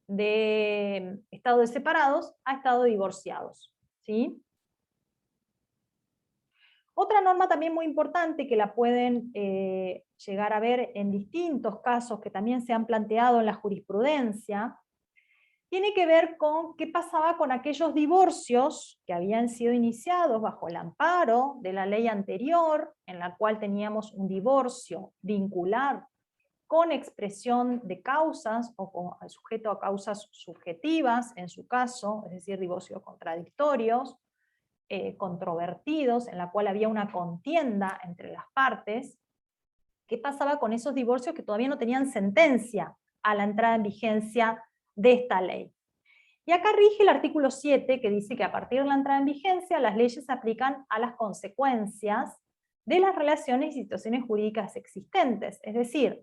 de separados a estado de divorciados, ¿sí? Otra norma también muy importante que la pueden llegar a ver en distintos casos que también se han planteado en la jurisprudencia, tiene que ver con qué pasaba con aquellos divorcios que habían sido iniciados bajo el amparo de la ley anterior, en la cual teníamos un divorcio vincular con expresión de causas o con sujeto a causas subjetivas, en su caso, es decir, divorcios contradictorios, controvertidos, en la cual había una contienda entre las partes. ¿Qué pasaba con esos divorcios que todavía no tenían sentencia a la entrada en vigencia de esta ley? Y acá rige el artículo 7, que dice que a partir de la entrada en vigencia las leyes se aplican a las consecuencias de las relaciones y situaciones jurídicas existentes. Es decir,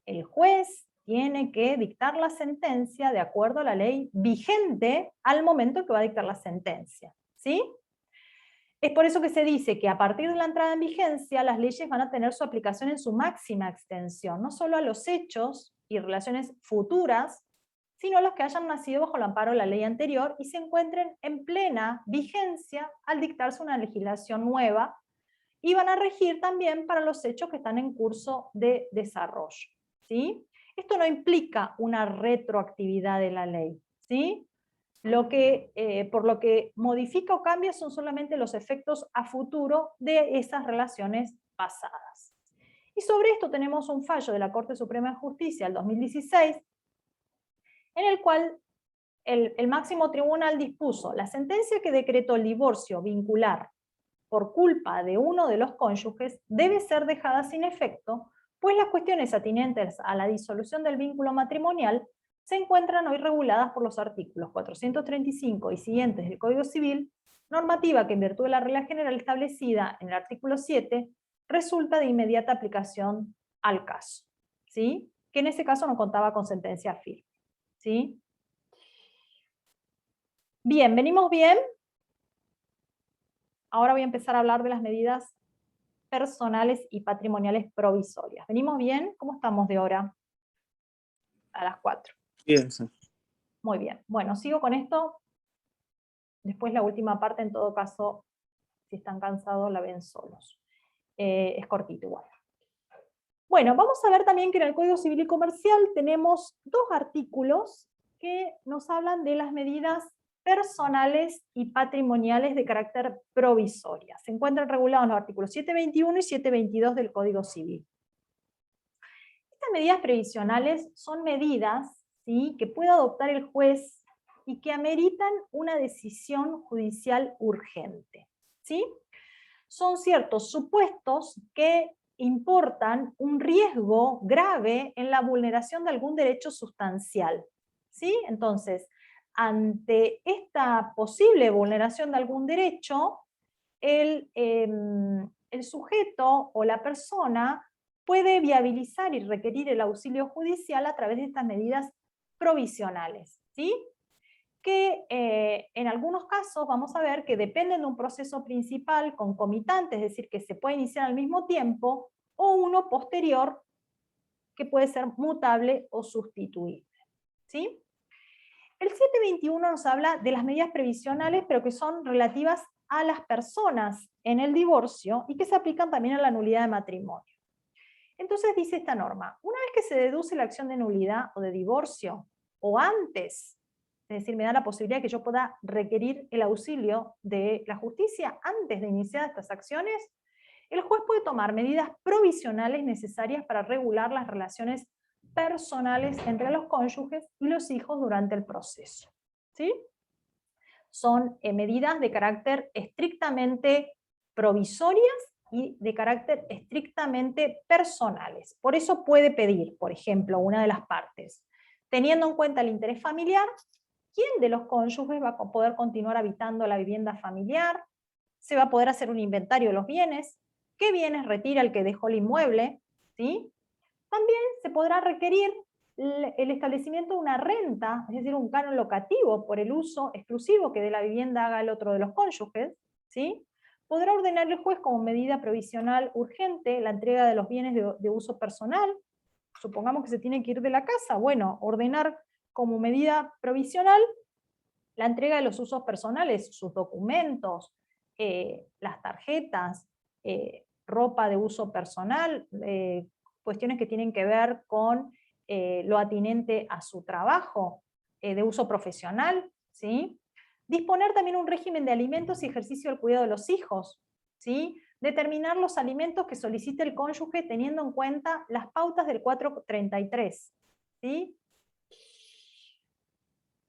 el juez tiene que dictar la sentencia de acuerdo a la ley vigente al momento que va a dictar la sentencia, ¿sí? Es por eso que se dice que a partir de la entrada en vigencia las leyes van a tener su aplicación en su máxima extensión, no solo a los hechos y relaciones futuras, sino a los que hayan nacido bajo el amparo de la ley anterior y se encuentren en plena vigencia al dictarse una legislación nueva, y van a regir también para los hechos que están en curso de desarrollo, ¿sí? Esto no implica una retroactividad de la ley, ¿sí? Por lo que modifica o cambia son solamente los efectos a futuro de esas relaciones pasadas. Y sobre esto tenemos un fallo de la Corte Suprema de Justicia del 2016, en el cual el máximo tribunal dispuso la sentencia que decretó el divorcio vincular por culpa de uno de los cónyuges debe ser dejada sin efecto, pues las cuestiones atinentes a la disolución del vínculo matrimonial se encuentran hoy reguladas por los artículos 435 y siguientes del Código Civil, normativa que en virtud de la regla general establecida en el artículo 7 resulta de inmediata aplicación al caso, ¿sí? Que en ese caso no contaba con sentencia firme, ¿sí? Bien, ¿venimos bien? Ahora voy a empezar a hablar de las medidas personales y patrimoniales provisorias. ¿Venimos bien? ¿Cómo estamos de hora? A las 4. Bien, sí. Muy bien. Bueno, sigo con esto. Después la última parte, en todo caso, si están cansados, la ven solos. Es cortito igual. Bueno, vamos a ver también que en el Código Civil y Comercial tenemos dos artículos que nos hablan de las medidas personales y patrimoniales de carácter provisoria. Se encuentran regulados en los artículos 721 y 722 del Código Civil. Estas medidas previsionales son medidas, ¿sí?, que puede adoptar el juez y que ameritan una decisión judicial urgente, ¿sí? Son ciertos supuestos que importan un riesgo grave en la vulneración de algún derecho sustancial, ¿sí? Entonces, ante esta posible vulneración de algún derecho, el sujeto o la persona puede viabilizar y requerir el auxilio judicial a través de estas medidas provisionales, ¿sí? Que en algunos casos vamos a ver que dependen de un proceso principal concomitante, es decir, que se puede iniciar al mismo tiempo, o uno posterior que puede ser mutable o sustituible, ¿sí? El 721 nos habla de las medidas previsionales, pero que son relativas a las personas en el divorcio y que se aplican también a la nulidad de matrimonio. Entonces dice esta norma, una vez que se deduce la acción de nulidad o de divorcio, o antes, es decir, me da la posibilidad que yo pueda requerir el auxilio de la justicia antes de iniciar estas acciones, el juez puede tomar medidas provisionales necesarias para regular las relaciones personales entre los cónyuges y los hijos durante el proceso, ¿sí? Son medidas de carácter estrictamente provisorias y de carácter estrictamente personales. Por eso puede pedir, por ejemplo, una de las partes, teniendo en cuenta el interés familiar, ¿quién de los cónyuges va a poder continuar habitando la vivienda familiar? Se va a poder hacer un inventario de los bienes, qué bienes retira el que dejó el inmueble, ¿sí? También se podrá requerir el establecimiento de una renta, es decir, un canon locativo por el uso exclusivo que de la vivienda haga el otro de los cónyuges, ¿sí? podrá ordenar el juez como medida provisional urgente la entrega de los bienes de uso personal. Supongamos que se tiene que ir de la casa, bueno, ordenar como medida provisional la entrega de los usos personales, sus documentos, las tarjetas, ropa de uso personal, cuestiones que tienen que ver con lo atinente a su trabajo, de uso profesional, ¿sí? Disponer también un régimen de alimentos y ejercicio del cuidado de los hijos, ¿sí? Determinar los alimentos que solicite el cónyuge teniendo en cuenta las pautas del 433, ¿sí?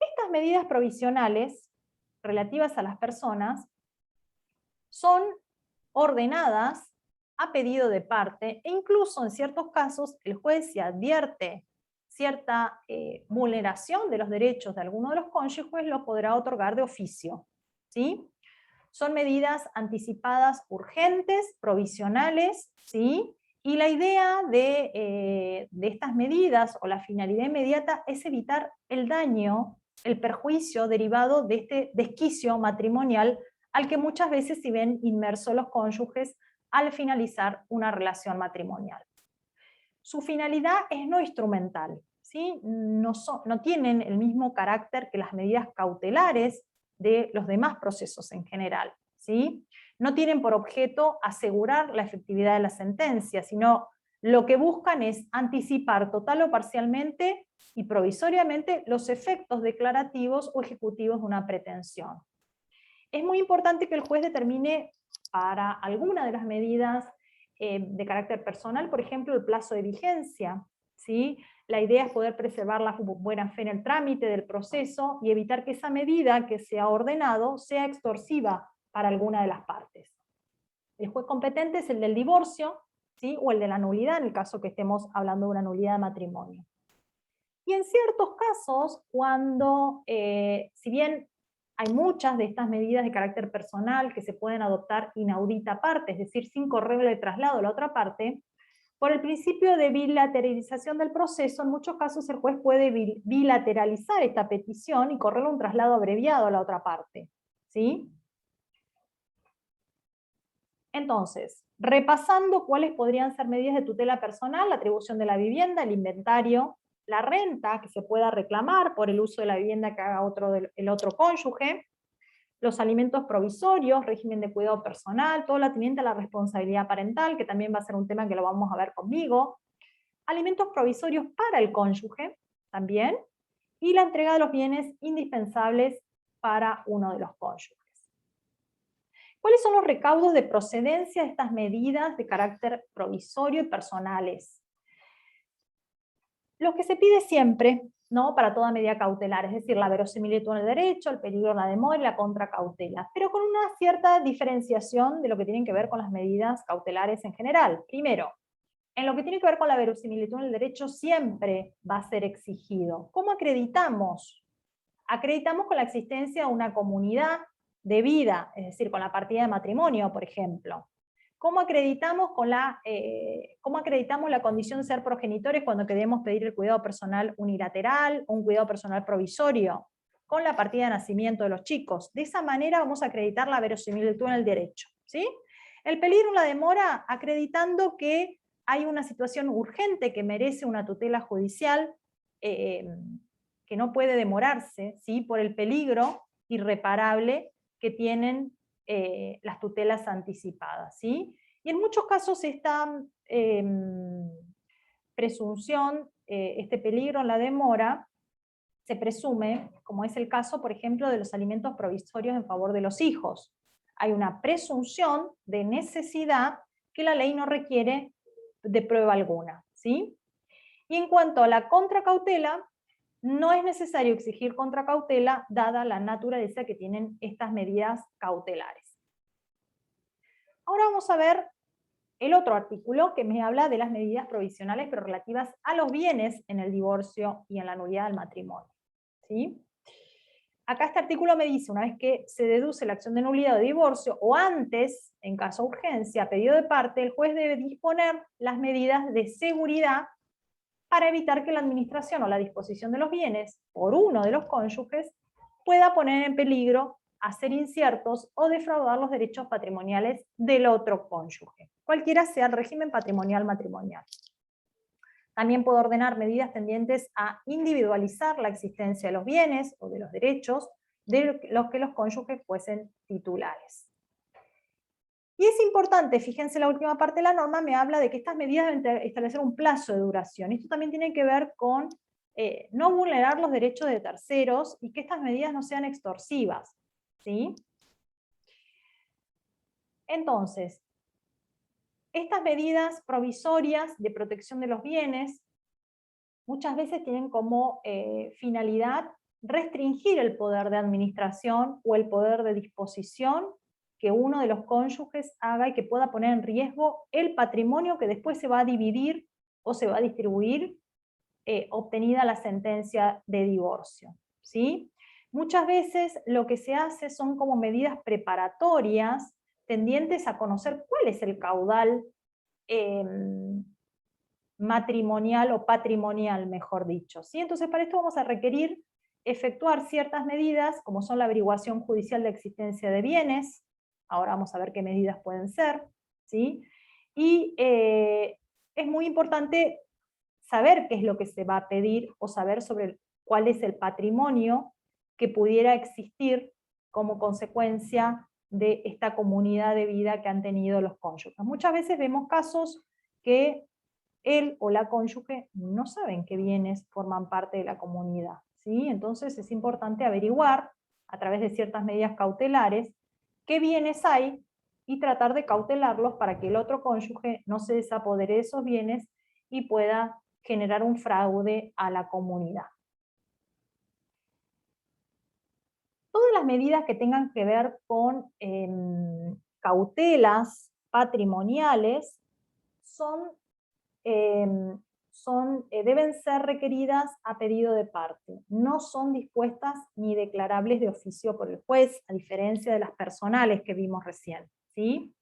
Estas medidas provisionales relativas a las personas son ordenadas a pedido de parte, e incluso en ciertos casos el juez, si advierte cierta vulneración de los derechos de alguno de los cónyuges, lo podrá otorgar de oficio, ¿sí? Son medidas anticipadas urgentes, provisionales, ¿sí? Y la idea de estas medidas, o la finalidad inmediata, es evitar el daño, el perjuicio derivado de este desquicio matrimonial al que muchas veces se ven inmersos los cónyuges al finalizar una relación matrimonial. Su finalidad es no instrumental, ¿sí? No tienen el mismo carácter que las medidas cautelares de los demás procesos en general, ¿sí? No tienen por objeto asegurar la efectividad de la sentencia, sino lo que buscan es anticipar total o parcialmente y provisoriamente los efectos declarativos o ejecutivos de una pretensión. Es muy importante que el juez determine para alguna de las medidas de carácter personal, por ejemplo, el plazo de vigencia, ¿sí? La idea es poder preservar la buena fe en el trámite del proceso y evitar que esa medida que se ha ordenado sea extorsiva para alguna de las partes. El juez competente es el del divorcio, ¿sí? O el de la nulidad, en el caso que estemos hablando de una nulidad de matrimonio. Y en ciertos casos, cuando, si bien hay muchas de estas medidas de carácter personal que se pueden adoptar inaudita parte, es decir, sin correrle el traslado a la otra parte, por el principio de bilateralización del proceso, en muchos casos el juez puede bilateralizar esta petición y correrle un traslado abreviado a la otra parte, ¿sí? Entonces, repasando cuáles podrían ser medidas de tutela personal: la atribución de la vivienda, el inventario, la renta que se pueda reclamar por el uso de la vivienda que haga el otro cónyuge, los alimentos provisorios, régimen de cuidado personal, todo lo atinente a la responsabilidad parental, que también va a ser un tema que lo vamos a ver conmigo, alimentos provisorios para el cónyuge también, y la entrega de los bienes indispensables para uno de los cónyuges. ¿Cuáles son los recaudos de procedencia de estas medidas de carácter provisorio y personales? Los que se pide siempre, ¿no? Para toda medida cautelar, es decir, la verosimilitud en el derecho, el peligro en la demora y la contracautela, pero con una cierta diferenciación de lo que tienen que ver con las medidas cautelares en general. Primero, en lo que tiene que ver con la verosimilitud en el derecho siempre va a ser exigido. ¿Cómo acreditamos? Acreditamos con la existencia de una comunidad de vida, es decir, con la partida de matrimonio, por ejemplo. ¿Cómo acreditamos la condición de ser progenitores cuando queremos pedir el cuidado personal unilateral o un cuidado personal provisorio? Con la partida de nacimiento de los chicos. De esa manera vamos a acreditar la verosimilitud en el derecho, ¿sí? El peligro en la demora, acreditando que hay una situación urgente que merece una tutela judicial, que no puede demorarse, ¿sí? Por el peligro irreparable que tienen las tutelas anticipadas, ¿sí? Y en muchos casos esta presunción, este peligro en la demora, se presume, como es el caso, por ejemplo, de los alimentos provisorios en favor de los hijos. Hay una presunción de necesidad que la ley no requiere de prueba alguna, ¿sí? Y en cuanto a la contracautela, no es necesario exigir contracautela dada la naturaleza que tienen estas medidas cautelares. Ahora vamos a ver el otro artículo que me habla de las medidas provisionales pero relativas a los bienes en el divorcio y en la nulidad del matrimonio, ¿sí? Acá este artículo me dice, una vez que se deduce la acción de nulidad o de divorcio, o antes, en caso de urgencia, a pedido de parte, el juez debe disponer las medidas de seguridad para evitar que la administración o la disposición de los bienes por uno de los cónyuges pueda poner en peligro hacer inciertos o defraudar los derechos patrimoniales del otro cónyuge, cualquiera sea el régimen patrimonial matrimonial. También puede ordenar medidas tendientes a individualizar la existencia de los bienes o de los derechos de los que los cónyuges fuesen titulares. Y es importante, fíjense la última parte de la norma, me habla de que estas medidas deben establecer un plazo de duración. Esto también tiene que ver con no vulnerar los derechos de terceros y que estas medidas no sean extorsivas, ¿sí? Entonces, estas medidas provisorias de protección de los bienes muchas veces tienen como finalidad restringir el poder de administración o el poder de disposición que uno de los cónyuges haga y que pueda poner en riesgo el patrimonio que después se va a dividir o se va a distribuir obtenida la sentencia de divorcio, ¿sí? Muchas veces lo que se hace son como medidas preparatorias tendientes a conocer cuál es el caudal matrimonial o patrimonial, mejor dicho, ¿sí? Entonces para esto vamos a requerir efectuar ciertas medidas, como son la averiguación judicial de existencia de bienes, ahora vamos a ver qué medidas pueden ser, ¿sí? Y es muy importante saber qué es lo que se va a pedir o saber sobre cuál es el patrimonio que pudiera existir como consecuencia de esta comunidad de vida que han tenido los cónyuges. Muchas veces vemos casos que él o la cónyuge no saben qué bienes forman parte de la comunidad, ¿sí? Entonces es importante averiguar, a través de ciertas medidas cautelares, qué bienes hay y tratar de cautelarlos para que el otro cónyuge no se desapodere de esos bienes y pueda generar un fraude a la comunidad. Todas las medidas que tengan que ver con cautelas patrimoniales deben ser requeridas a pedido de parte. No son dispuestas ni declarables de oficio por el juez, a diferencia de las personales que vimos recién, ¿sí?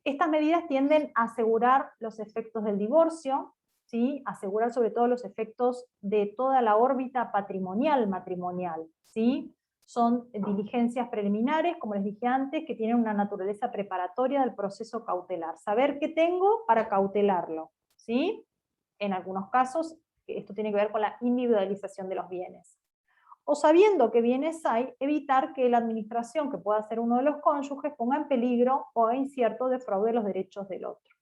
Estas medidas tienden a asegurar los efectos del divorcio, ¿sí? Asegurar sobre todo los efectos de toda la órbita matrimonial, ¿sí? Son diligencias preliminares, como les dije antes, que tienen una naturaleza preparatoria del proceso cautelar. Saber qué tengo para cautelarlo, ¿sí? En algunos casos, esto tiene que ver con la individualización de los bienes. O sabiendo qué bienes hay, evitar que la administración, que pueda ser uno de los cónyuges, ponga en peligro o haga incierto de fraude los derechos del otro.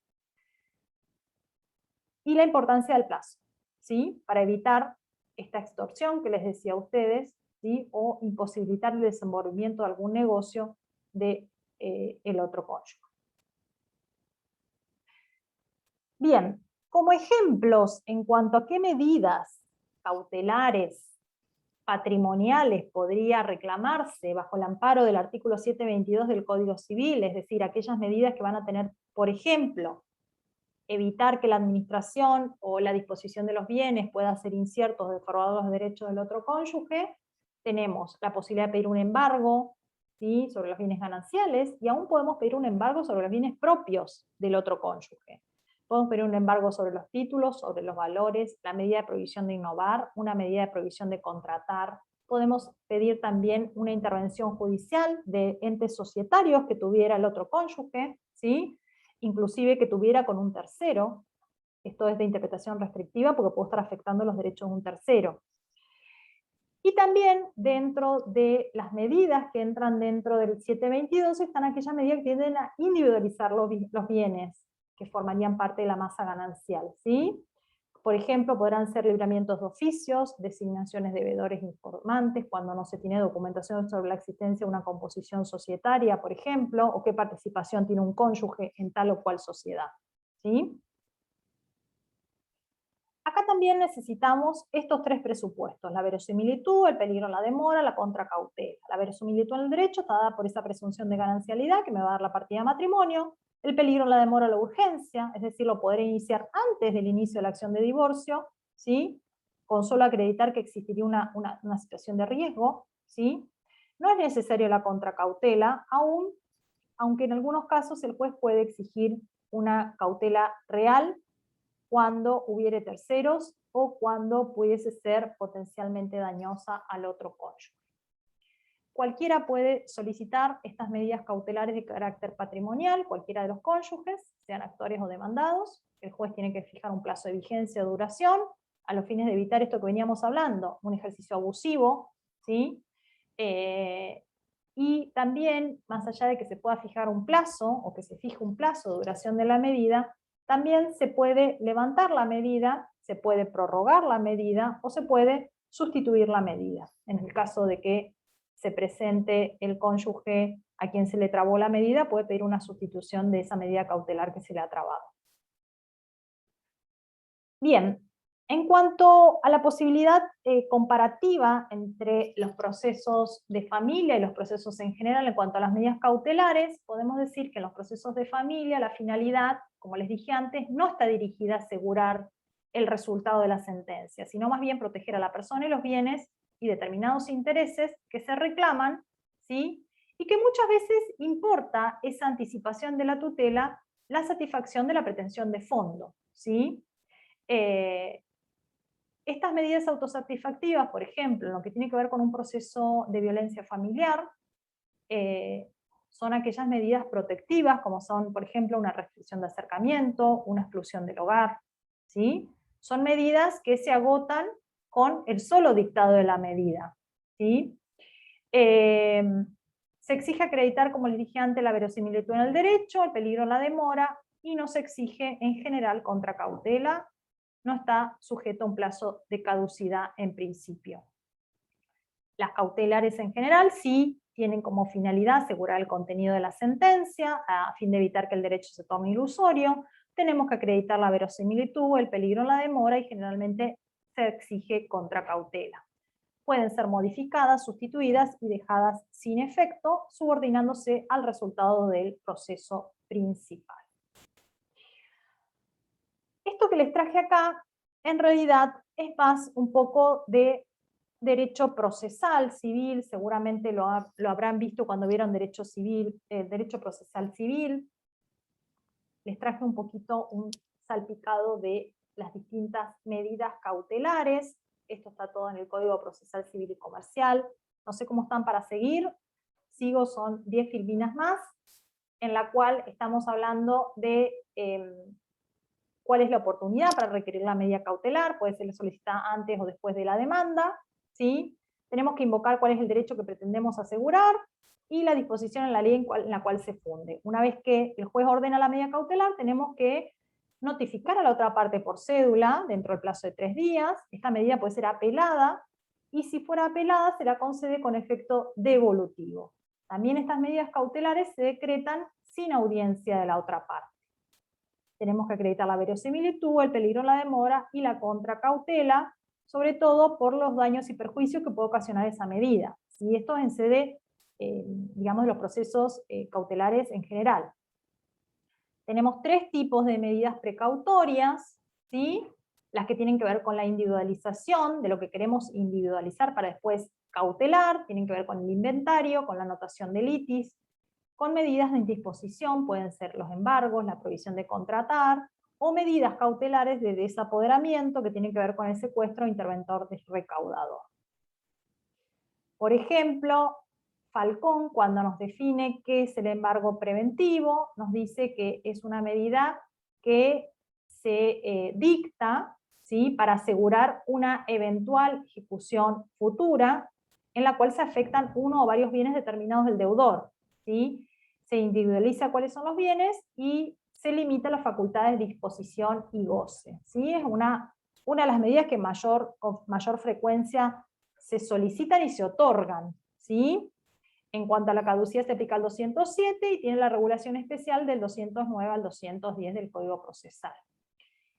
Y la importancia del plazo, ¿sí? Para evitar esta extorsión que les decía a ustedes, ¿sí? O imposibilitar el desenvolvimiento de algún negocio de el otro cónyuge. Bien, como ejemplos en cuanto a qué medidas cautelares patrimoniales podría reclamarse bajo el amparo del artículo 722 del Código Civil, es decir, aquellas medidas que van a tener, por ejemplo, evitar que la administración o la disposición de los bienes pueda ser inciertos o defraudar los derechos del otro cónyuge, tenemos la posibilidad de pedir un embargo, ¿sí? Sobre los bienes gananciales, y aún podemos pedir un embargo sobre los bienes propios del otro cónyuge. Podemos pedir un embargo sobre los títulos, sobre los valores, la medida de prohibición de innovar, una medida de prohibición de contratar. Podemos pedir también una intervención judicial de entes societarios que tuviera el otro cónyuge, ¿sí? Inclusive que tuviera con un tercero. Esto es de interpretación restrictiva porque puede estar afectando los derechos de un tercero. Y también dentro de las medidas que entran dentro del 722 están aquellas medidas que tienden a individualizar los bienes que formarían parte de la masa ganancial, ¿sí? Por ejemplo, podrán ser libramientos de oficios, designaciones de deudores informantes cuando no se tiene documentación sobre la existencia de una composición societaria, por ejemplo, o qué participación tiene un cónyuge en tal o cual sociedad, ¿sí? Acá también necesitamos estos tres presupuestos: la verosimilitud, el peligro en la demora, la contracautela. La verosimilitud en el derecho está dada por esa presunción de ganancialidad que me va a dar la partida de matrimonio. El peligro en la demora, la urgencia, es decir, lo podré iniciar antes del inicio de la acción de divorcio, ¿sí? Con solo acreditar que existiría una situación de riesgo, ¿sí? No es necesario la contracautela, aunque en algunos casos el juez puede exigir una cautela real cuando hubiere terceros o cuando pudiese ser potencialmente dañosa al otro cónyuge. cualquiera puede solicitar estas medidas cautelares de carácter patrimonial, cualquiera de los cónyuges, sean actores o demandados. El juez tiene que fijar un plazo de vigencia o duración, a los fines de evitar esto que veníamos hablando, un ejercicio abusivo, ¿sí? Y también, más allá de que se pueda fijar un plazo, o que se fije un plazo de duración de la medida, también se puede levantar la medida, se puede prorrogar la medida, o se puede sustituir la medida, en el caso de que se presente el cónyuge a quien se le trabó la medida, puede pedir una sustitución de esa medida cautelar que se le ha trabado. Bien, en cuanto a la posibilidad comparativa entre los procesos de familia y los procesos en general en cuanto a las medidas cautelares, podemos decir que en los procesos de familia la finalidad, como les dije antes, no está dirigida a asegurar el resultado de la sentencia, sino más bien proteger a la persona y los bienes y determinados intereses que se reclaman, ¿sí? Y que muchas veces importa esa anticipación de la tutela la satisfacción de la pretensión de fondo, ¿sí? Estas medidas autosatisfactivas, por ejemplo, en lo que tiene que ver con un proceso de violencia familiar, son aquellas medidas protectivas, como son, por ejemplo, una restricción de acercamiento, una exclusión del hogar, ¿sí? Son medidas que se agotan con el solo dictado de la medida, ¿sí? Se exige acreditar, como les dije antes, la verosimilitud en el derecho, el peligro en la demora, y no se exige en general contracautela, no está sujeto a un plazo de caducidad en principio. Las cautelares en general sí tienen como finalidad asegurar el contenido de la sentencia, a fin de evitar que el derecho se tome ilusorio. Tenemos que acreditar la verosimilitud, el peligro en la demora, y generalmente se exige contracautela. Pueden ser modificadas, sustituidas y dejadas sin efecto, subordinándose al resultado del proceso principal. Esto que les traje acá, en realidad, es más un poco de derecho procesal civil, seguramente lo habrán visto cuando vieron derecho civil, derecho procesal civil. Les traje un poquito un salpicado de las distintas medidas cautelares. Esto está todo en el Código Procesal Civil y Comercial. No sé cómo están para seguir. Sigo, son 10 filminas más, en la cual estamos hablando de cuál es la oportunidad para requerir la medida cautelar, puede ser solicitada antes o después de la demanda, ¿sí? Tenemos que invocar cuál es el derecho que pretendemos asegurar, y la disposición en la ley en la cual se funde. Una vez que el juez ordena la medida cautelar, tenemos que notificar a la otra parte por cédula, dentro del plazo de 3 días, esta medida puede ser apelada, y si fuera apelada será concedida con efecto devolutivo. También estas medidas cautelares se decretan sin audiencia de la otra parte. Tenemos que acreditar la verosimilitud, el peligro en la demora y la contracautela, sobre todo por los daños y perjuicios que puede ocasionar esa medida. Y esto en sede, digamos, de los procesos cautelares en general. Tenemos 3 tipos de medidas precautorias, ¿sí? Las que tienen que ver con la individualización, de lo que queremos individualizar para después cautelar, tienen que ver con el inventario, con la anotación de litis, con medidas de indisposición, pueden ser los embargos, la prohibición de contratar, o medidas cautelares de desapoderamiento que tienen que ver con el secuestro interventor del recaudador. Por ejemplo, Falcón, cuando nos define qué es el embargo preventivo, nos dice que es una medida que se dicta, ¿sí?, para asegurar una eventual ejecución futura en la cual se afectan uno o varios bienes determinados del deudor, ¿sí? Se individualiza cuáles son los bienes y se limita las facultades de disposición y goce, ¿sí? Es una de las medidas que con mayor frecuencia se solicitan y se otorgan, ¿sí? En cuanto a la caducidad se aplica el 207 y tiene la regulación especial del 209 al 210 del Código Procesal.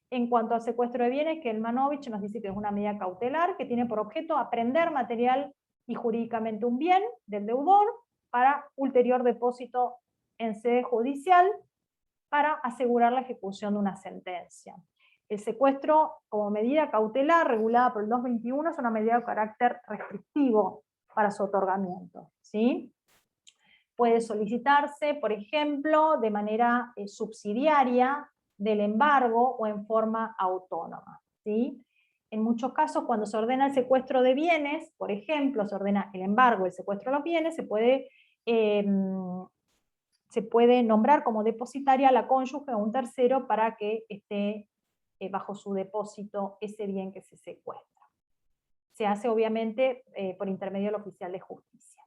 En cuanto al secuestro de bienes, que el Manovich nos dice que es una medida cautelar que tiene por objeto apreender material y jurídicamente un bien del deudor para ulterior depósito en sede judicial para asegurar la ejecución de una sentencia. El secuestro como medida cautelar regulada por el 221 es una medida de carácter restrictivo para su otorgamiento, ¿sí? Puede solicitarse, por ejemplo, de manera subsidiaria del embargo o en forma autónoma, ¿sí? En muchos casos, cuando se ordena el secuestro de bienes, por ejemplo, se ordena el embargo, el secuestro de los bienes, se puede nombrar como depositaria a la cónyuge o un tercero para que esté bajo su depósito ese bien que se secuestra. Se hace obviamente por intermedio del oficial de justicia.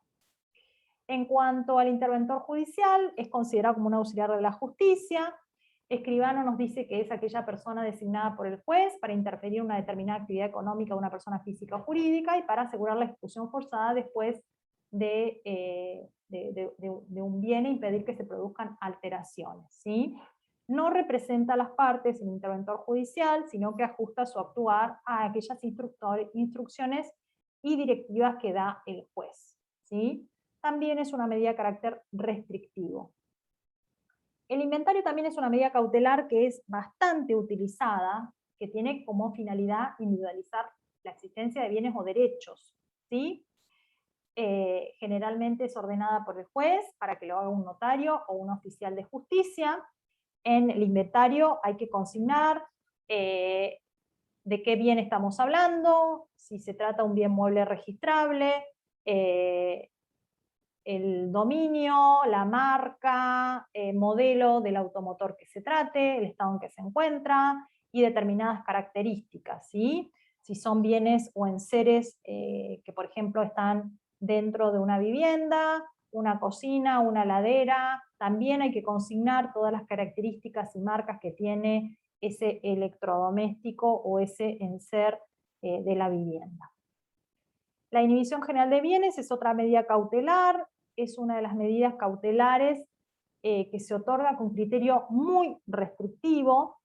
En cuanto al interventor judicial, es considerado como un auxiliar de la justicia. Escribano nos dice que es aquella persona designada por el juez para interferir en una determinada actividad económica de una persona física o jurídica y para asegurar la ejecución forzada después de un bien e impedir que se produzcan alteraciones, ¿sí? No representa a las partes el interventor judicial, sino que ajusta su actuar a aquellas instrucciones y directivas que da el juez, ¿sí? También es una medida de carácter restrictivo. El inventario también es una medida cautelar que es bastante utilizada, que tiene como finalidad individualizar la existencia de bienes o derechos, ¿sí? Generalmente es ordenada por el juez para que lo haga un notario o un oficial de justicia. En el inventario hay que consignar de qué bien estamos hablando, si se trata de un bien mueble registrable, el dominio, la marca, modelo del automotor que se trate, el estado en que se encuentra y determinadas características, ¿sí? Si son bienes o enseres que, por ejemplo, están dentro de una vivienda, una cocina, una ladera, también hay que consignar todas las características y marcas que tiene ese electrodoméstico o ese enser de la vivienda. La inhibición general de bienes es otra medida cautelar, es una de las medidas cautelares que se otorga con criterio muy restrictivo,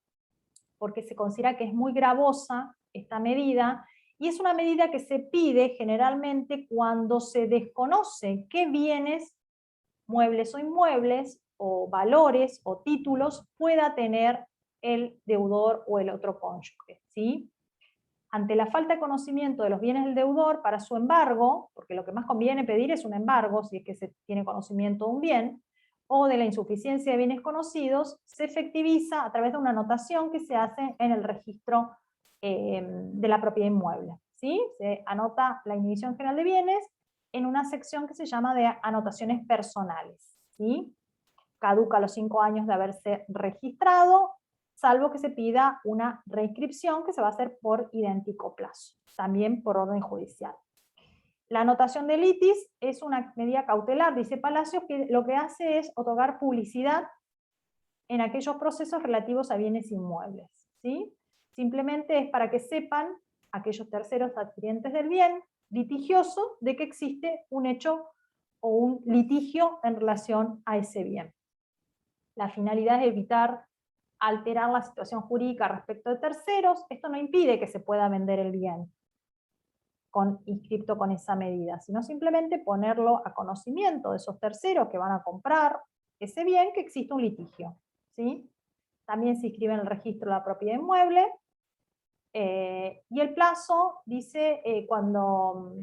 porque se considera que es muy gravosa esta medida, y es una medida que se pide generalmente cuando se desconoce qué bienes, muebles o inmuebles, o valores o títulos pueda tener el deudor o el otro cónyuge, ¿sí? Ante la falta de conocimiento de los bienes del deudor para su embargo, porque lo que más conviene pedir es un embargo, si es que se tiene conocimiento de un bien, o de la insuficiencia de bienes conocidos, se efectiviza a través de una anotación que se hace en el registro de la propiedad inmueble, ¿sí? Se anota la inhibición general de bienes en una sección que se llama de anotaciones personales, ¿sí? Caduca a los 5 años de haberse registrado, salvo que se pida una reinscripción que se va a hacer por idéntico plazo, también por orden judicial. La anotación de litis es una medida cautelar, dice Palacios, que lo que hace es otorgar publicidad en aquellos procesos relativos a bienes inmuebles, ¿sí? Simplemente es para que sepan aquellos terceros adquirientes del bien litigioso de que existe un hecho o un litigio en relación a ese bien. La finalidad es evitar alterar la situación jurídica respecto de terceros. Esto no impide que se pueda vender el bien inscripto con esa medida, sino simplemente ponerlo a conocimiento de esos terceros que van a comprar ese bien que existe un litigio, ¿sí? También se inscribe en el registro de la propiedad inmueble, y el plazo dice cuando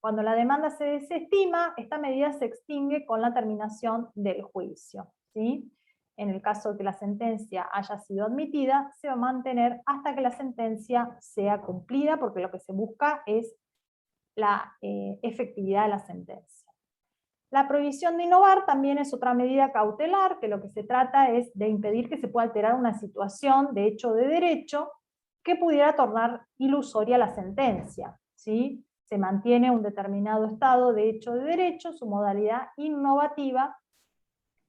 la demanda se desestima, esta medida se extingue con la terminación del juicio, ¿sí? En el caso de que la sentencia haya sido admitida, se va a mantener hasta que la sentencia sea cumplida, porque lo que se busca es la efectividad de la sentencia. La prohibición de innovar también es otra medida cautelar, que lo que se trata es de impedir que se pueda alterar una situación de hecho o de derecho que pudiera tornar ilusoria la sentencia, ¿sí? Se mantiene un determinado estado de hecho o de derecho, su modalidad innovativa,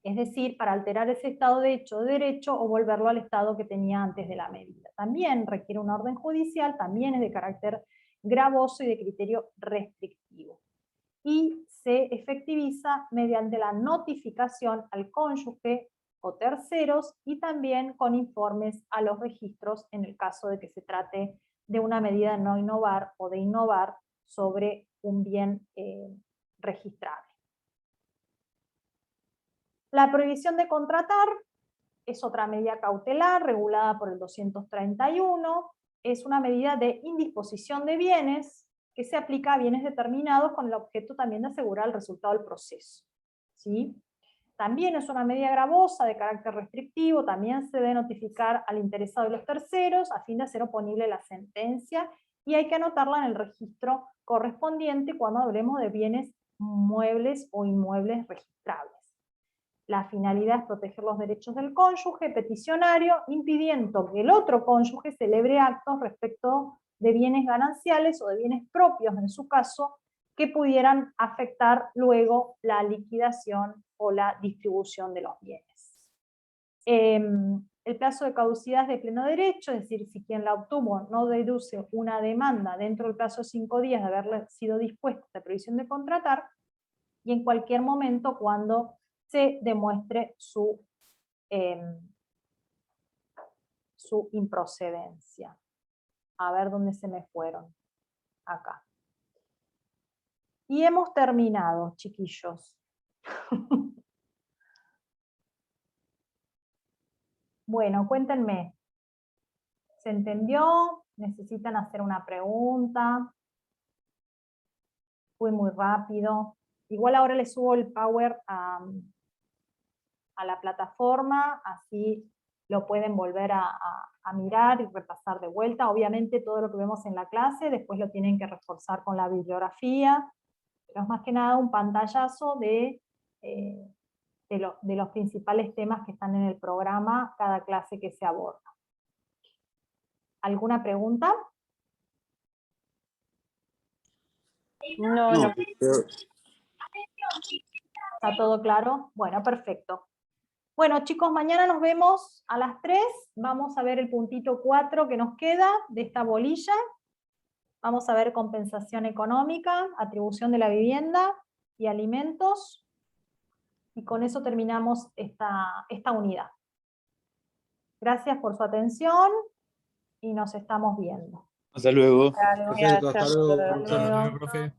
es decir, para alterar ese estado de hecho o de derecho o volverlo al estado que tenía antes de la medida. También requiere una orden judicial, también es de carácter gravoso y de criterio restrictivo. Y se efectiviza mediante la notificación al cónyuge o terceros y también con informes a los registros en el caso de que se trate de una medida de no innovar o de innovar sobre un bien registrable. La prohibición de contratar es otra medida cautelar regulada por el 231, es una medida de indisposición de bienes que se aplica a bienes determinados con el objeto también de asegurar el resultado del proceso, ¿sí? También es una medida gravosa de carácter restrictivo, también se debe notificar al interesado y los terceros a fin de hacer oponible la sentencia, y hay que anotarla en el registro correspondiente cuando hablemos de bienes muebles o inmuebles registrables. La finalidad es proteger los derechos del cónyuge peticionario, impidiendo que el otro cónyuge celebre actos respecto de bienes gananciales o de bienes propios, en su caso, que pudieran afectar luego la liquidación o la distribución de los bienes. El plazo de caducidad es de pleno derecho, es decir, si quien la obtuvo no deduce una demanda dentro del plazo de 5 días de haberle sido dispuesta la previsión de contratar, y en cualquier momento cuando se demuestre su improcedencia. A ver dónde se me fueron. Acá. Y hemos terminado, chiquillos. Bueno, cuéntenme. ¿Se entendió? ¿Necesitan hacer una pregunta? Fue muy rápido. Igual ahora le subo el Power a la plataforma, así lo pueden volver a mirar y repasar de vuelta. Obviamente todo lo que vemos en la clase, después lo tienen que reforzar con la bibliografía, pero es más que nada un pantallazo de los principales temas que están en el programa, cada clase que se aborda. ¿Alguna pregunta? No, No, no. ¿Está todo claro? Bueno, perfecto. Bueno, chicos, mañana nos vemos a las 3. Vamos a ver el puntito 4 que nos queda de esta bolilla. Vamos a ver compensación económica, atribución de la vivienda y alimentos. Y con eso terminamos esta unidad. Gracias por su atención y nos estamos viendo. hasta luego. Perfecto, hasta luego. Hasta luego. Profe.